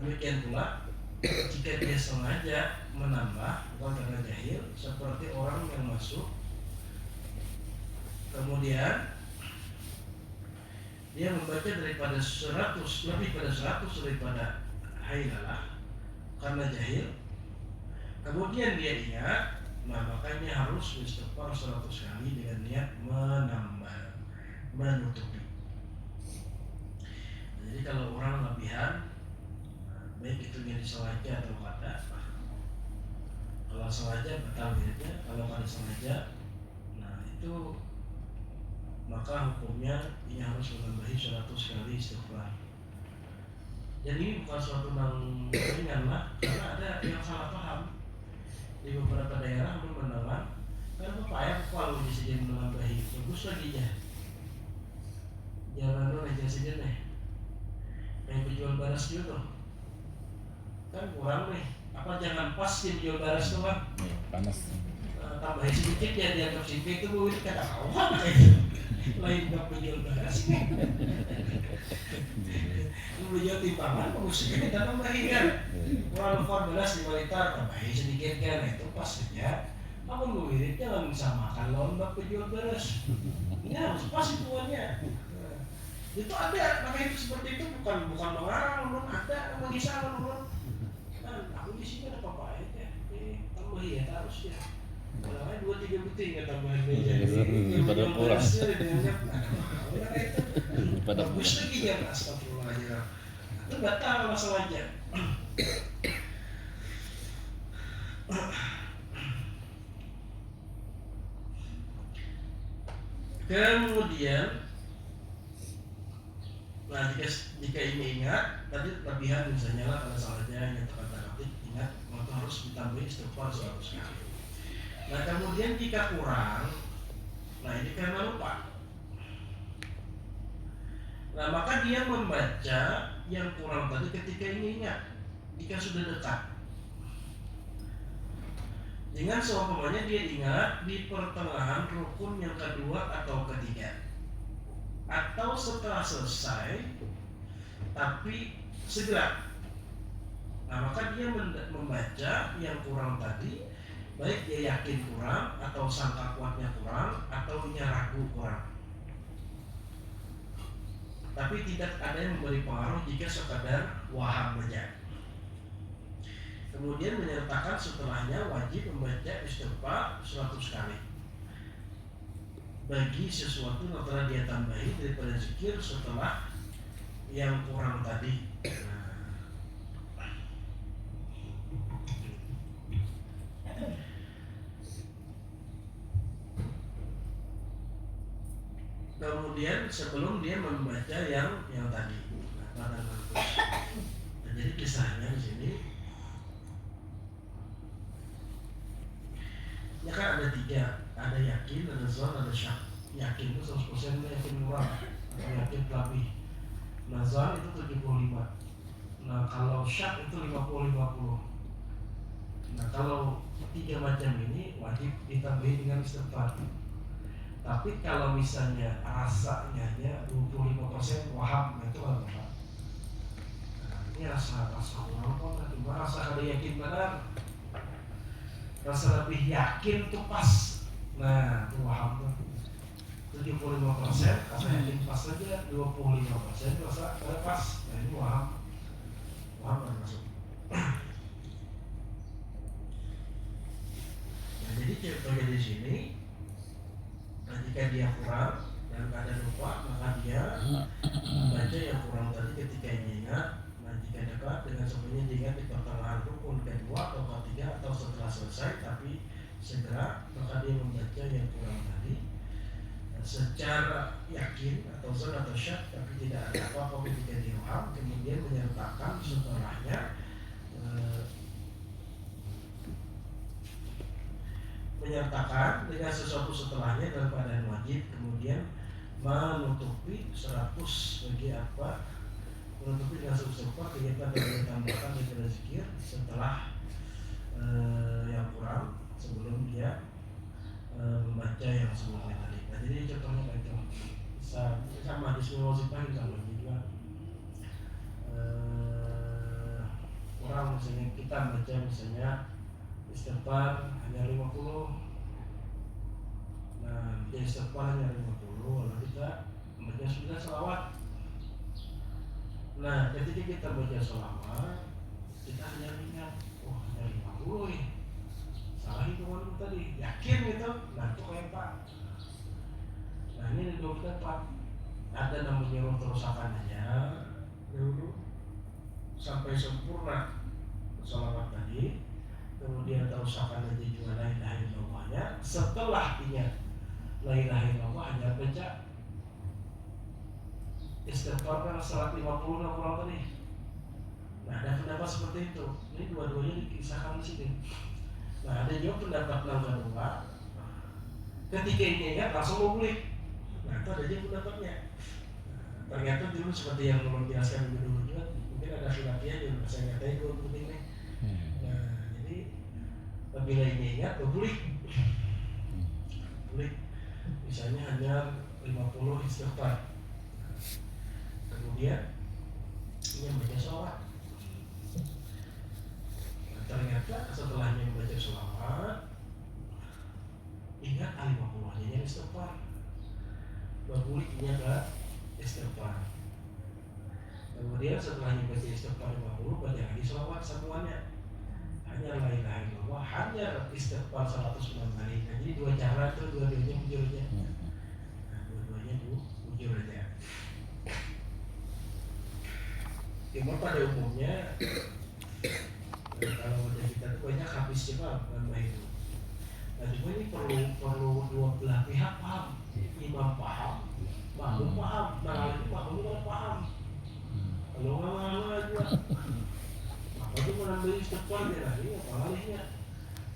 demikian pula jika dia sengaja menambah bukan karena jahil, seperti orang yang masuk kemudian dia membaca daripada 100 lebih pada 100 daripada hailalah karena jahil, kemudian dia ingat, nah makanya harus istighfar 100 kali dengan niat menambah, menutupi. Jadi kalau orang lebihan, baik itu yang disengaja atau kada, kalau sengaja batal wiridnya, kalau kada sengaja, nah itu maka hukumnya ini harus menambahi 100 kali istighfar. Dan ini bukan suatu yang ringan lah, karena ada yang salah paham di beberapa daerah mendengar, kenapa Pak ya kalau bisa jadi menambahi, bagus lagi ya, jangan lo aja saja nih, yang berjual baras juga kan kurang nih, apa jangan pas dia jual baras tuh kan panas tambahin sedikit ya dianggap sipit itu gue kata awal kayak lain gak jual baras nih lu jual timbangan bagusnya kita tambahin kan kurang 14 5 liter tambahin sedikit kan itu pas saja namun gue wirid jangan samakan lawan bak penjual baras ini harus pas hitungannya. Itu ada namanya itu seperti itu bukan mengarang ulun ada nama kisah ulun. Aku di sini ada apa aja, tambah ya harus ya. Kalau 2-3 butir nggak tambahan meja. Pada pulang. Pada bagus lagi ya astagfirullahaladzim. Itu batal masalahnya. Kemudian, nah jika ini ingat tadi lebihan misalnya lah pada salahnya yang terkata ingat maka harus ditambahi istighfar 100 kali. Nah kemudian jika kurang, nah ini karena lupa. Nah maka dia membaca yang kurang tadi ketika ini ingat, jika sudah dekat. Dengan seumpamanya dia ingat di pertengahan rukun yang kedua atau ketiga, atau setelah selesai tapi segera. Nah maka dia membaca yang kurang tadi, baik dia yakin kurang atau sangka kuatnya kurang atau dia ragu kurang, tapi tidak ada yang memberi pengaruh jika sekadar waham saja. Kemudian menyertakan setelahnya wajib membaca istighfar 100 kali bagi sesuatu yang telah dia tambahi daripada zikir setelah yang kurang tadi. Kemudian sebelum dia membaca yang tadi, nah, jadi kisahnya di sini, ya kan ada 3, ada yakin, ada zon, ada syak. Yakin itu 100% yakin murah, atau yakin lebih. Nah zon itu 75. Nah kalau syak itu 50-50. Nah kalau 3 macam ini wajib ditambahi dengan istighfar. Tapi kalau misalnya rasanya 25% waham, itu kan berat. Nah, ini rasa kurang kok, cuma rasa ada yakin benar, rasa lebih yakin tuh pas. Nah itu waham tuh 75%, rasa yakin pas saja. 25% rasa ada pas. Nah ini waham kan masuk. Nah jadi contohnya di sini, nah, jika dia kurang dan keadaan lupa, maka dia membaca yang kurang tadi ketika ini ingat. Nah jika dekat dengan semuanya diingat di pertengahan rukun kedua atau ketiga atau setelah selesai tapi segera, maka dia membaca yang kurang tadi secara yakin atau zon atau syak, tapi tidak ada apa-apa ketika dia waham. Kemudian menyertakan setelahnya menyertakan dengan sesuatu setelahnya dalam keadaan wajib, kemudian menutupi 100 bagi apa, menutupi dengan sesuatu kegiatan yang ditambahkan dari zikir setelah yang kurang sebelum dia membaca yang sebelumnya tadi. Nah jadi contohnya kayak itu sama di semua wazifah sama juga kurang, misalnya kita baca misalnya istighfar hanya 50. Nah dia istighfar hanya 50, lalu kita membaca 9 salawat. Nah ketika kita baca salawat, kita hanya ingat, oh hanya 50 ya, salah hitungan tadi, yakin gitu. Nah itu kayak Pak. Nah ini di 24 ada namanya roh kerusakan aja dulu sampai sempurna salawat tadi. Kemudian terusakan aja juga la ilaha illallahnya. Setelah ingat la ilaha illallah hanya baca istighfar kan 150 yang kurang tadi. Nah ada pendapat seperti itu. Ini dua-duanya dikisahkan di sini. Nah ada juga pendapat yang kedua, ketika ini ingat langsung mau beli. Nah itu ada juga pendapatnya. Ternyata dulu seperti yang belum jelaskan dulu juga, mungkin ada khilafiyah juga, saya ngerti dulu penting nih. Apabila ini ingat, boleh. Misalnya hanya 50 istighfar. Kemudian ini membaca sholawat. Nah, ternyata setelahnya membaca sholawat, ingat 50 aja yang istighfar. Boleh ingat istighfar. Kemudian setelahnya baca istighfar 50, baca lagi sholawat semuanya. Hanya la ilaha illallah, hanya istighfar 109 kali. Nah, jadi 2 cara tuh, dua-duanya bujur aja. Nah, dua-duanya bujur aja. Cuma pada umumnya Kalau udah kita tuh banyak habis cepat nambah itu. Nah cuma ini perlu dua belah pihak paham. Imam paham, makmum paham, nah itu makmum juga paham. Kalau nggak juga, apa tuh menambah istighfar dia lagi, apalagi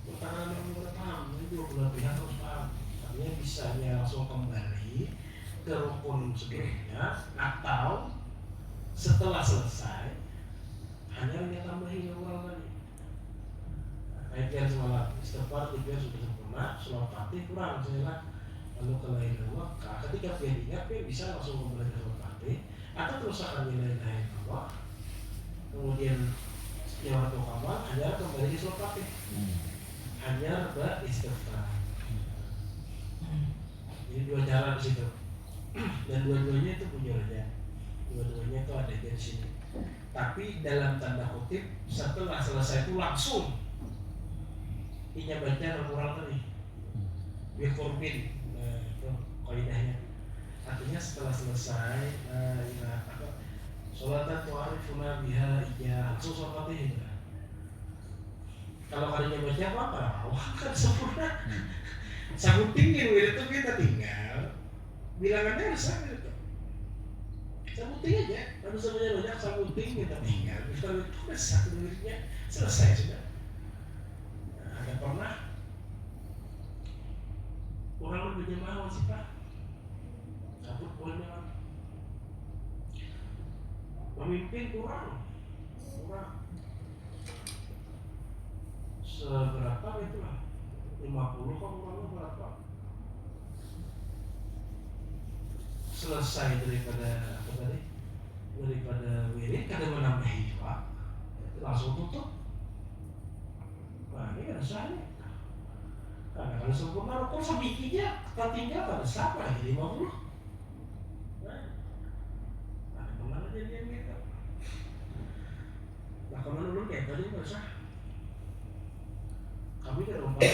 pertanyaan yang udah paham, ini dua belah pihak harus paham. Artinya bisanya langsung kembali ke rukun sebelumnya, atau setelah selesai hanya dia tambahin yang kurang tadi. Kayak biar semalam istighfar dia sudah sempurna, sholat fatih kurang misalnya. Lalu kalau ini maka ketika dia ingat dia bisa langsung kembali ke sholat fatih, atau terus akan nilai Allah. Kemudian yang waktu kamal hanya kembali ke sholat fatih, hanya beristighfar. Jadi dua cara di situ, dan dua-duanya itu punya aja. Dua-duanya itu ada di sini. Tapi dalam tanda kutip setelah selesai itu langsung inya baca kurang tadi bikurpin, itu kaidahnya. Artinya setelah selesai sholatan tu'arifuna biha iya langsung sholat fatih gitu. Kalau kalinya baca apa? Wah kan sempurna. Sabut tinggi itu kita tinggal bilangannya harus sama gitu. Sabuting aja, lalu semuanya banyak sabuting kita tinggal. Kalau itu udah satu duitnya selesai sudah. Nah, ada pernah orang berjamaah sih Pak, sabut bolehnya memimpin kurang seberapa itu lah 50 kok kurangnya berapa? Selesai daripada apa tadi? Daripada wirid kada menambahi juga, langsung tutup. Nah ini kan sah nih. Karena kalau sempurna rukun semikinya tertinggal pada siapa lagi 50. Nah, ada kemana jadian gitu? Nah kemana dulu kayak tadi nggak sah. Kami kada empat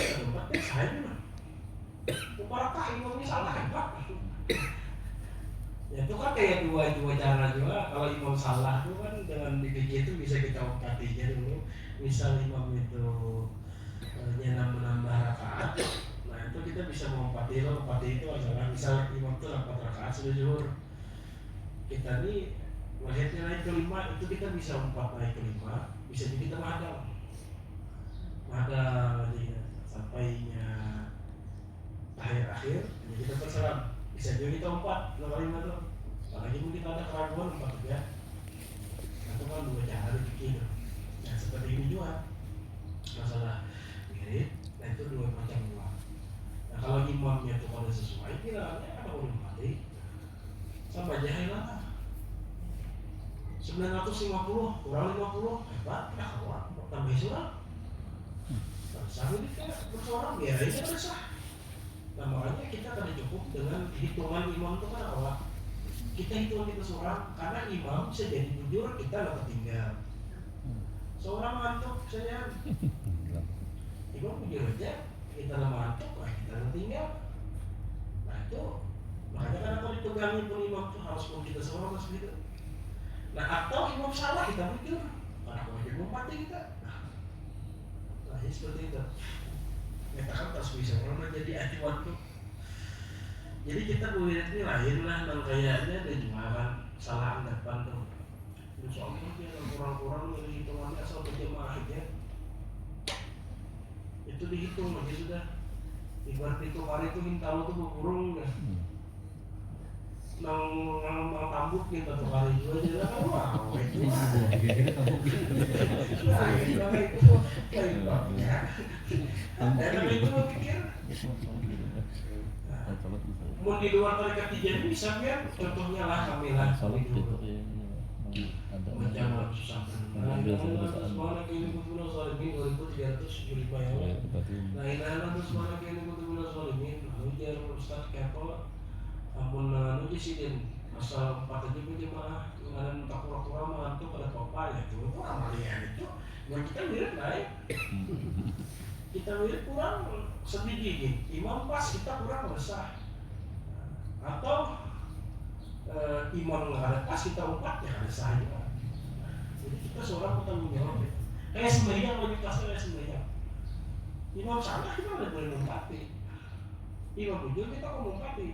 ya saya nih. Uparakah imamnya salah hebat. Ya itu kan kayak dua cara juga. Kalau imam salah itu kan dengan DPJ itu bisa kita obatinya dulu. Misal imam itu menambah rakaat, nah itu kita bisa mengobati itu adalah misal imam itu 4 rakaat sudah zuhur. Kita nih wajibnya naik ke 5, itu kita bisa 4 naik ke 5, bisa juga kita madal aja sampainya akhir jadi kita bersalam. Bisa juga kita 4 kali 5 tuh. Apalagi mungkin kita ada keraguan 4 ya. Itu kan 2 cara dipikir. Nah seperti ini juga masalah wirid, nah itu 2 macam dua. Nah kalau imamnya itu kalau sesuai, bilangnya ada ulun mati sama jahil lah. 950 kurang 50 hebat, ya kawan tambah surah. Nah sambil kita bersorak biar aja besar. Nah makanya kita akan cukup dengan hitungan imam itu kan apa? Kita hitung kita seorang, karena imam bisa jadi jujur kita nggak ketinggal. Seorang ngantuk saya, imam jujur aja kita nggak ngantuk, lah kita ketinggal. Nah itu makanya kan kalau dipegangin pun imam itu harus pun kita seorang harus gitu. Nah atau imam salah kita jujur, karena kalau jadi mati kita. Nah ini seperti itu. Nyatakan tas bisa orang jadi acuan tuh. Jadi kita melihat ini lain lah, dan kayaknya ada jualan salah anggapan tuh. Insya Allah dia kurang-kurang dari hitungannya asal berjamaah aja. Itu dihitung aja sudah. Ibarat itu hari itu hintau tuh berburung ya. Nang tambuk kita tuh hari juga jadi kan wow itu. Nah itu kayak dan itu pikir. Mau di luar tarekat Tijaniyah bisa kan? Contohnya lah kamilah itu. Macam susah. Nah, semua lagi ini betul zalimin 2375 ya. Nah, ini semua lagi ini betul zalimin. Lalu dia Ustaz Kepo, ampun lalu disiden asal 4 aja jemaah dengan tak pura-pura mengantuk pada papa ya itu amalia itu. Yang kita mirip naik. Kita mirip kurang sedikit. Imam pas kita kurang besar. Atau imam nggak ada pas kita 4 ya ada sah juga. Jadi kita seorang bertanggung jawab ya. Kayak sembahyang wajib pasti kayak sembahyang. Imam salah kita udah boleh lompati. Imam bujur kita kok lompati.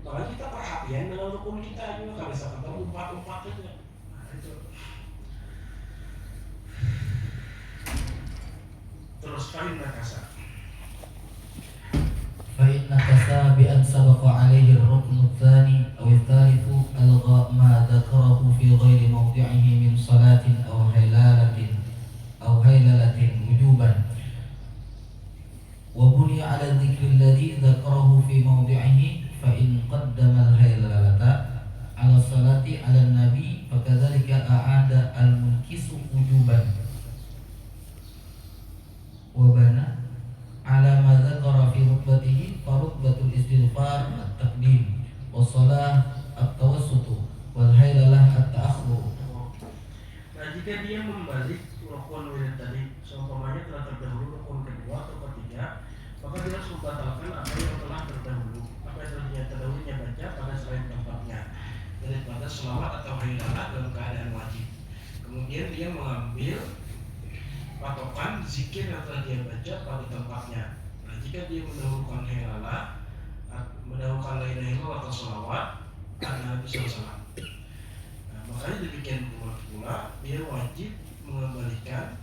Makanya kita perhatian dengan rukun kita juga kalau misalkan kita umpat aja. Nah, itu. Terus paling nakasa. فإن كسى بأن سبق عليه الركن الثاني أو الثالث ألغى ما ذكره في غير موضعه من صلاة أو هيللة وجوبا وبني على الذكر الذي ذكره في موضعه فإن قدم الهيللة على الصلاة على النبي فكذلك أعاد المنكس وجوبا وبنى على ما ذكر في رتبته فرتبة الاستغفار التقديم والصلاة التوسط والهيللة التأخر. Nah, jika dia membalik rukun wirid tadi, seumpamanya telah terdahulu rukun kedua atau ketiga, maka dia harus membatalkan apa yang telah terdahulu, apa yang telah terdahulunya baca pada selain tempatnya, daripada selawat atau hailalah dalam keadaan wajib. Kemudian dia mengambil patokan zikir yang telah dia baca pada tempatnya. Nah, jika dia mendahulukan hailalah, mendahulukan la ilaha illallah atau selawat, karena bisa salah. Nah, makanya demikian pula dia wajib mengembalikan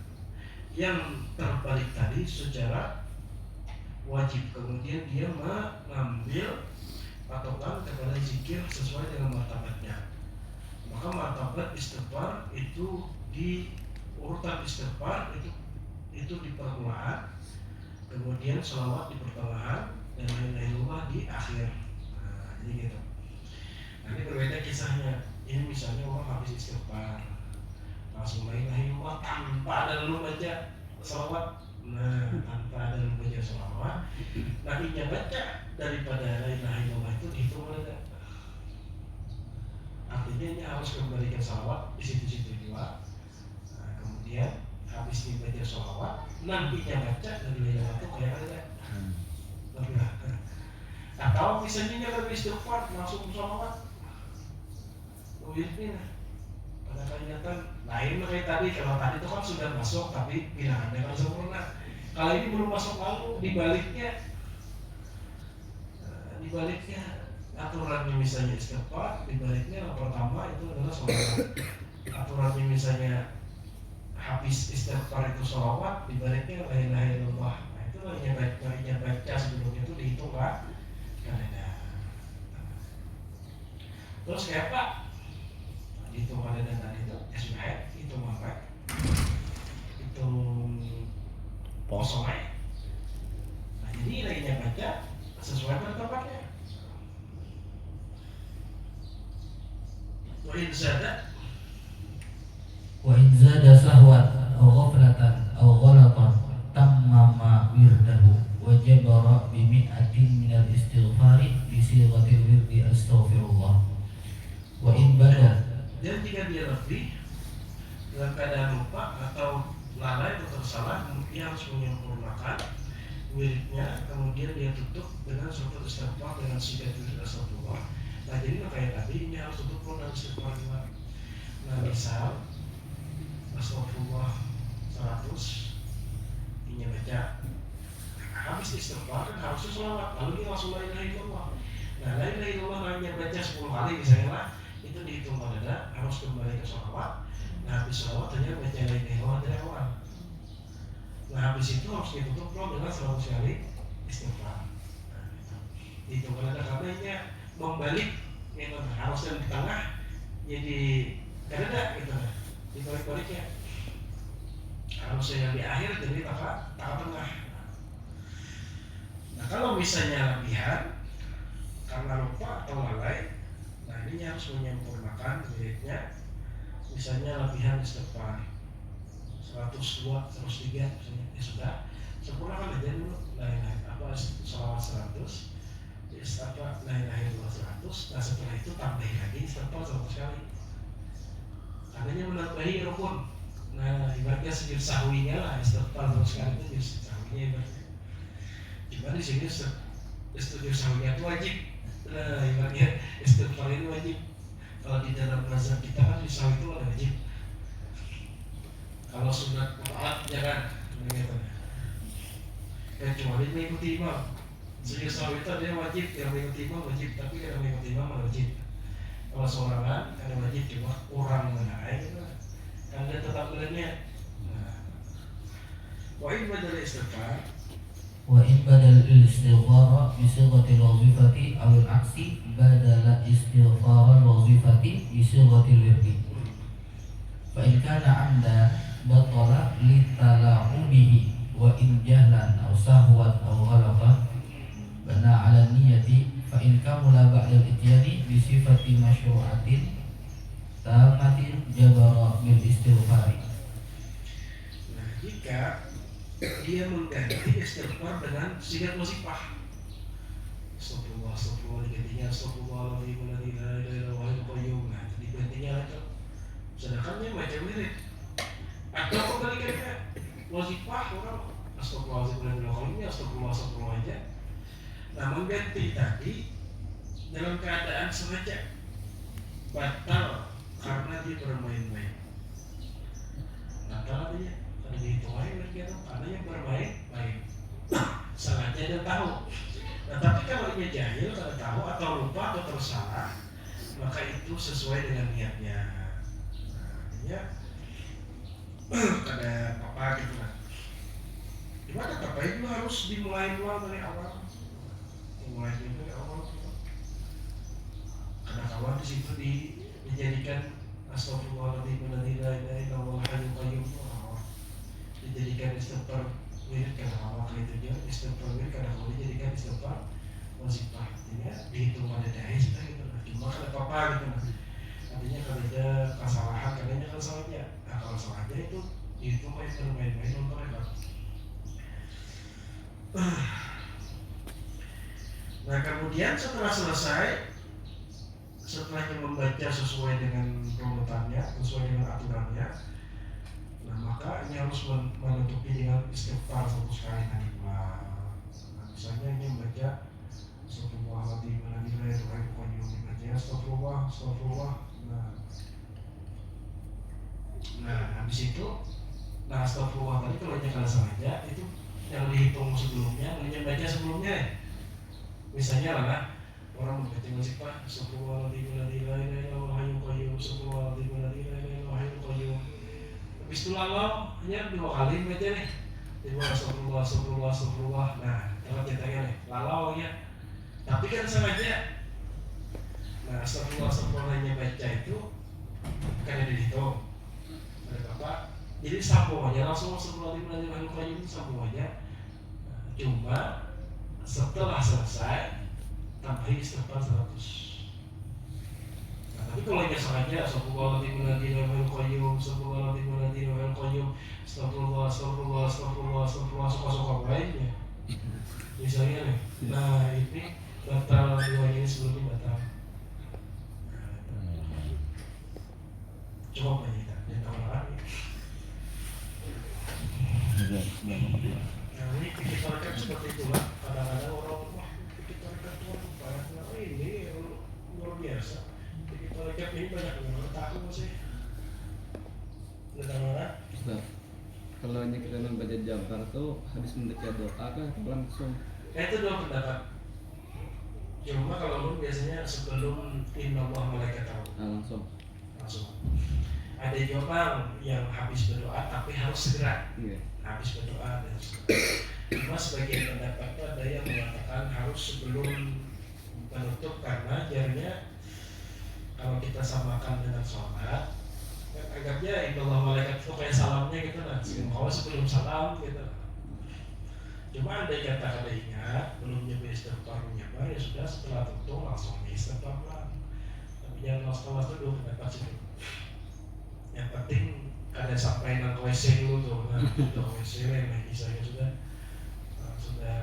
yang terbalik tadi secara wajib. Kemudian dia mengambil patokan kepada zikir sesuai dengan martabatnya. Maka martabat istighfar itu di urutan istighfar itu di permulaan, kemudian selawat di pertengahan, dan la ilaha illallah di akhir. Nah, jadi gitu. Nah, ini berbeda kisahnya. Ini misalnya orang habis istighfar, langsung la ilaha illallah tanpa ada dulu baca selawat. Nah, tanpa ada dulu baca selawat, nabinya baca daripada la ilaha illallah itu dihitung ada. Artinya ini harus kembali ke selawat di situ-situ juga. Kemudian habis dibaca sholawat, nantinya baca dari lewat itu kayak ada. Atau misalnya kalau istighfar langsung sholawat, wiridnya pada kelihatan lain kayak tadi. Kalau tadi itu kan sudah masuk tapi bilangannya kan sempurna. Kalau ini belum masuk lalu dibaliknya aturannya misalnya istighfar, dibaliknya yang pertama itu adalah sholawat. Aturannya misalnya habis istighfar itu sholawat, dibaliknya la ilaha illallah. Nah, itu yang baca sebelumnya itu dihitung kan ada. Terus kayak apa? Dihitung ada dan tadi itu ya sudah ya, hitung apa? Hitung kosong. Nah, jadi lainnya baca sesuai pada tempatnya. وإن زاد سهوا أو غفلة أو غلطا تمم ورده وجبر ب100 من الاستغفار بصيغة الورد أستغفر الله وإن بدا. Dan jika dia lebih dalam keadaan lupa atau lalai atau tersalah, dia harus menyempurnakan wiridnya, kemudian dia tutup dengan suatu istighfar dengan sigat wirid astagfirullah. Nah, jadi kayak tadi ini harus tutup dengan istighfar juga. Nah, misal astagfirullah 100, ini baca. Habis istighfar kan harusnya sholawat, lalu dia langsung la ilaha illallah. Nah, la ilaha illallah hanya baca 10 kali misalnya lah, itu dihitung pada harus kembali ke sholawat. Nah, habis sholawat hanya baca la ilaha illallah dari awal. Nah, habis itu harus ditutup dengan 100 kali istighfar. Nah, itu pada katanya membalik, itu harusnya di tengah jadi kada gitu. Dibalik-baliknya harusnya yang di akhir jadi tak tengah. Nah, kalau misalnya lebihan karena lupa atau lalai, nah ini harus menyempurnakan wiridnya. Misalnya lebihan istighfar 102, 103 misalnya, ya sudah sempurnakan aja dulu sholawat 100, istighfar la ilaha illallah 100. Nah, setelah itu tambahin lagi istighfar 100 kali. Adanya menambahi rukun. Nah, ibaratnya sujud sahwinya lah, istighfar 100 kali itu sujud sahwinya ibaratnya. Cuma di sini sujud sahwinya itu wajib. Nah, ibaratnya istighfar ini wajib. Kalau di dalam mazhab kita kan sujud sahwi itu ada wajib. Kalau sunat mutlak jangan gitu. Kecuali mengikuti imam. Sehingga sahabat itu dia wajib, yang mengikuti imam wajib, tapi yang mengikuti imam wajib. Kalau seorangan ada wajib cuma orang mengenai gitu kan dia tetap berniat. Wa in badal istighfar بصيغة الوظيفة أو العكس بدل استغفار الوظيفة بصيغة الورد فإن كان عمدا بطل لتلاعبه وإن جهلا أو سهوا أو غلطا بنى على النية فإن كمل بعد الإتيان بصفة مشروعة تامة جبر بالاستغفار. Nah, jika dia mengganti istighfar dengan sigat wasifah, astagfirullah, astagfirullah, digantinya astagfirullahaladzim, la ilaha illallah al qayyum. Nah, digantinya itu sedangkan dia baca wirid. Atau kebalikannya wasifah orang astagfirullahaladzim, la ilaha illallah, astagfirullah, astagfirullah aja. Nah, mengganti tadi dalam keadaan sengaja batal karena dia bermain-main. Batal artinya karena dihitung aja gitu, karena yang bermain-main sengaja dan tahu. Nah, tapi kalau dia jahil, kalau tahu atau lupa atau tersalah, maka itu sesuai dengan niatnya. Nah, artinya ada apa gitu lah. Gimana apa itu harus dimulai ulang dari awal. Mulai dari awal karena kawan di situ dijadikan astagfirullahaladzim la ilaha illallah al qayyum, dijadikan istighfar wirid karena awal itu dia istighfar wirid karena kalau dijadikan istighfar wasifah artinya dihitung pada dai sudah gitu lah. Cuma ada apa gitu lah. Artinya kalau ada kesalahan katanya kan salahnya. Nah kalau salahnya itu dihitung main-main untuk mereka. Nah kemudian setelah selesai, setelahnya membaca sesuai dengan runutannya, sesuai dengan aturannya, nah maka ini harus menutupi dengan istighfar 100 kali tadi pula. Nah, misalnya ini membaca astagfirullahaladzim, la ilaha illallah, dibaca astagfirullah. Nah habis itu, nah astagfirullah tadi kalau jangan sengaja itu yang dihitung sebelumnya, yang baca sebelumnya. Misalnya lah orang membaca wasifah astagfirullahaladzim la ilaha illallah al qayyum, astagfirullahaladzim la ilaha illallah al qayyum. Habis itu lalau hanya 2 kali baca nih. Jadi astagfirullah. Nah, kalau ceritanya nih, lalau ya. Tapi kan sengaja. Nah, astagfirullahnya baca itu bukan yang dihitung. Ada apa? Jadi sambung aja langsung astagfirullahaladzim la ilaha illallah al qayyum sambung aja. Cuma setelah selesai tambahin istighfar 100. Nah, tapi kalau nggak sengaja astagfirullahaladzim la ilaha illallah al qayyum, astagfirullahaladzim la ilaha illallah al qayyum, astagfirullah suka-suka lainnya. Misalnya nih, nah ini batal 2 ini sebelumnya batal. Coba kita dan orang Nah ini pikir tarekat seperti itulah. Kadang-kadang orang pikir tarekat itu banyak ini luar biasa. Pikir tarekat ini banyak yang tahu sih. Kadang-kadang. Kalau hanya kita membaca Jabar tuh habis membaca doa kan langsung. Itu 2 pendapat. Cuma kalau lu biasanya sebelum innallaha malaikatahu. Langsung. Ada juga yang habis berdoa tapi harus segera. Iya. Habis berdoa dan cuma sebagian pendapat itu ada yang mengatakan harus sebelum menutup karena jadinya kalau kita samakan dengan sholat kan anggapnya innallaha malaikat itu kayak salamnya gitu lah. Kalau sebelum salam gitu. Cuma ada yang kata ingat belum nyoba istighfar menyebar ya sudah setelah tutup langsung istighfar lah. Tapi jangan lost itu 2 pendapat situ. Yang penting ada sampai nang WC dulu tuh, nah itu WC lah saya sudah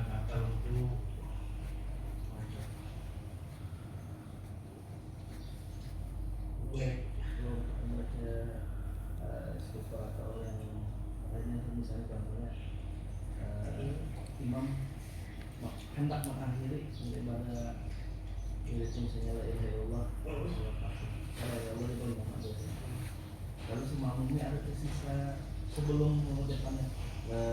batal dulu. Kalau membaca istighfar atau yang lainnya misalnya contohnya imam hendak mengakhiri daripada misalnya la ilaha illallah kalau ya boleh Muhammad lalu semampunya ada tersisa sebelum mengucapkannya la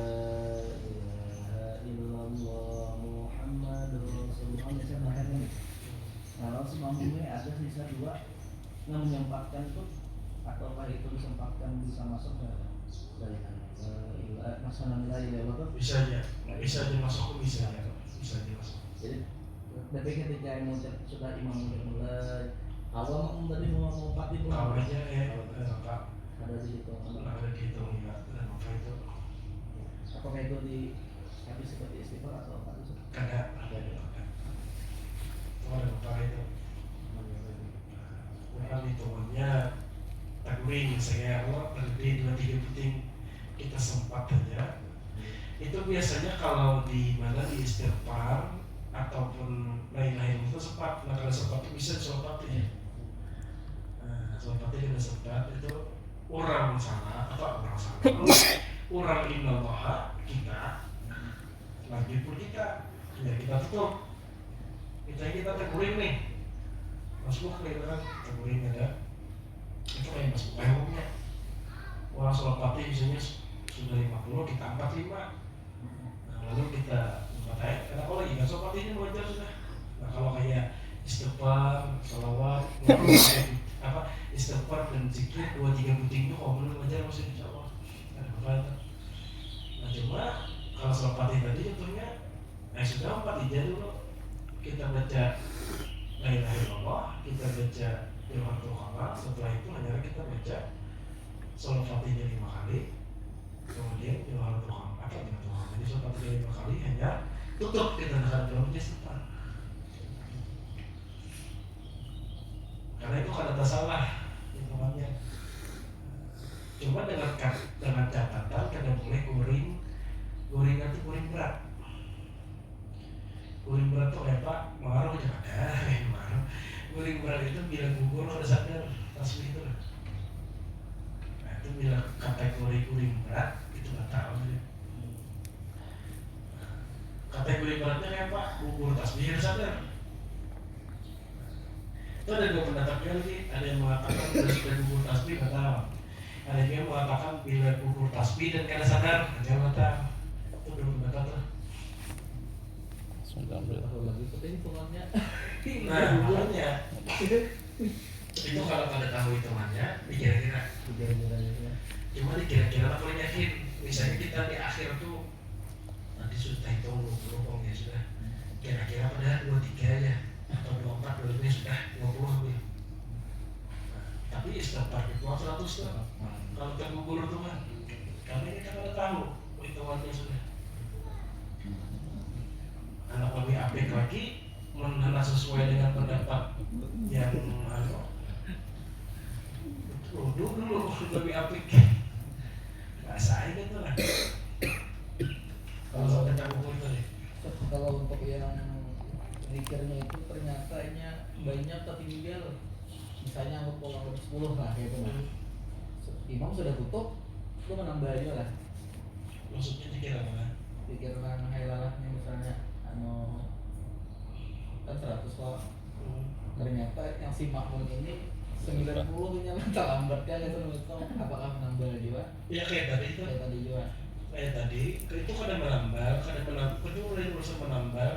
ilaha illallah Muhammadur Rasulullah biasanya bahkan ini. Kalau semampunya ada sisa dua yang menyempatkan tuh, ataukah itu disempatkan bisa masuk nggak? Masalah nilai level Bisa aja masuk, bisa aja masuk. jadi tapi ketika imam sudah imam mulai awal tadi mau empat itu Kawannya Kak ada di situ ada dihitung ya, apa itu? apakah itu di habis seperti istighfar atau apa itu? Ada itu ada itu. Bukan hitungannya takbir misalnya Allah takbir 2-3 puting kita sempat aja. Itu biasanya kalau di mana di istighfar ataupun lain-lain itu sempat. Nah kalau sempat itu bisa disopatin. Sempatnya kita sempat itu orang salah orang innallaha kita lagi pun kita ya kita tutup kita tegurin nih masuk ke kan tegurin ada itu kayak masuk umumnya orang sholat pati misalnya sudah 50 kita 45 nah, lalu kita karena kalau lagi kan sholat pati ini wajar sudah. Nah kalau kayak istighfar, sholawat, istighfar dan zikir 2-3 puting itu kalau belum wajar masih insya Allah ada apa itu. Nah cuma kalau sholat pati tadi contohnya sudah 4 ijazah dulu kita baca la ilaha illallah, kita baca Jawharatul Kamal, setelah itu hanya kita baca sholat fatihah 5 kali, kemudian Jawharatul Kamal jadi sholat fatihah 5 kali hanya tutup kita dekat dalam istighfar. Karena itu kan ada salah hitungannya. Cuma dengan catatan kada boleh guring nanti guring berat. Guring berat itu kayak Pak Maru aja ada, Maru. Guring berat itu bila gugur kada sadar tasbih itu. Nah itu bila kategori guring berat itu nggak tahu dia. Kategori beratnya kayak Pak gugur tasbih kada sadar. Itu ada 2 pendapat lagi, ada yang mengatakan bila sudah gugur tasbih nggak tahu. Ada yang mengatakan bila gugur tasbih dan kada sadar, nggak tahu. Itu 2 pendapat lah. Lagi itu hitungannya. Nah, makanya itu kalau pada tahu hitungannya, dikira-kira. Cuma dikira-kira lah paling yakin. Misalnya kita di akhir tuh nanti sudah hitung 20 ya sudah. Kira-kira pada 23 aja atau 24, 25 sudah 20 ambil. Nah, tapi istighfar itu 100 tuh. Kalau tergugur tuh kan, karena kita pada tahu hitungannya sudah. Anak lebih apik lagi mengenal sesuai dengan pendapat yang dulu lebih apik rasain itu lah kalau sampai campur itu deh. Kalau untuk yang zikirnya itu ternyata banyak tapi tinggal misalnya anggap pola 10 lah kayak itu imam sudah tutup lu menambah aja lah Maksudnya dikira mana? pikiran hailalahnya misalnya kan 100 kok ternyata yang si makmum ini 90 nya terlambat kan itu apakah menambah juga? Ya kayak tadi itu juga kayak tadi itu kadang menambah itu mulai urusan menambah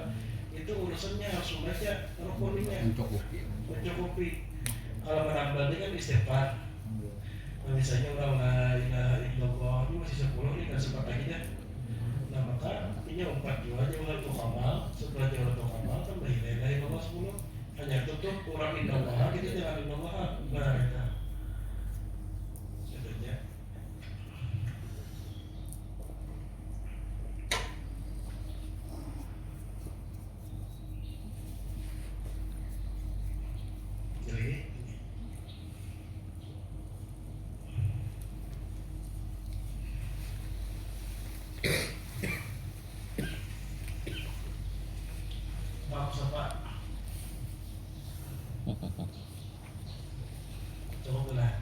itu urusannya harus membaca rukunnya mencukupi. Kalau menambah ini kan istighfar. Nah, misalnya orang la ilaha illallah ini masih 10 ini kan sempat lagi deh. Nah maka ini 4 juga Jawharatul Kamal. Setelah Jawharatul Kamal kan la ilaha illallah 10 hanya tutup kurang illallah gitu jangan illallah. Nah itu sebetulnya jadi bagus apa? Coba boleh.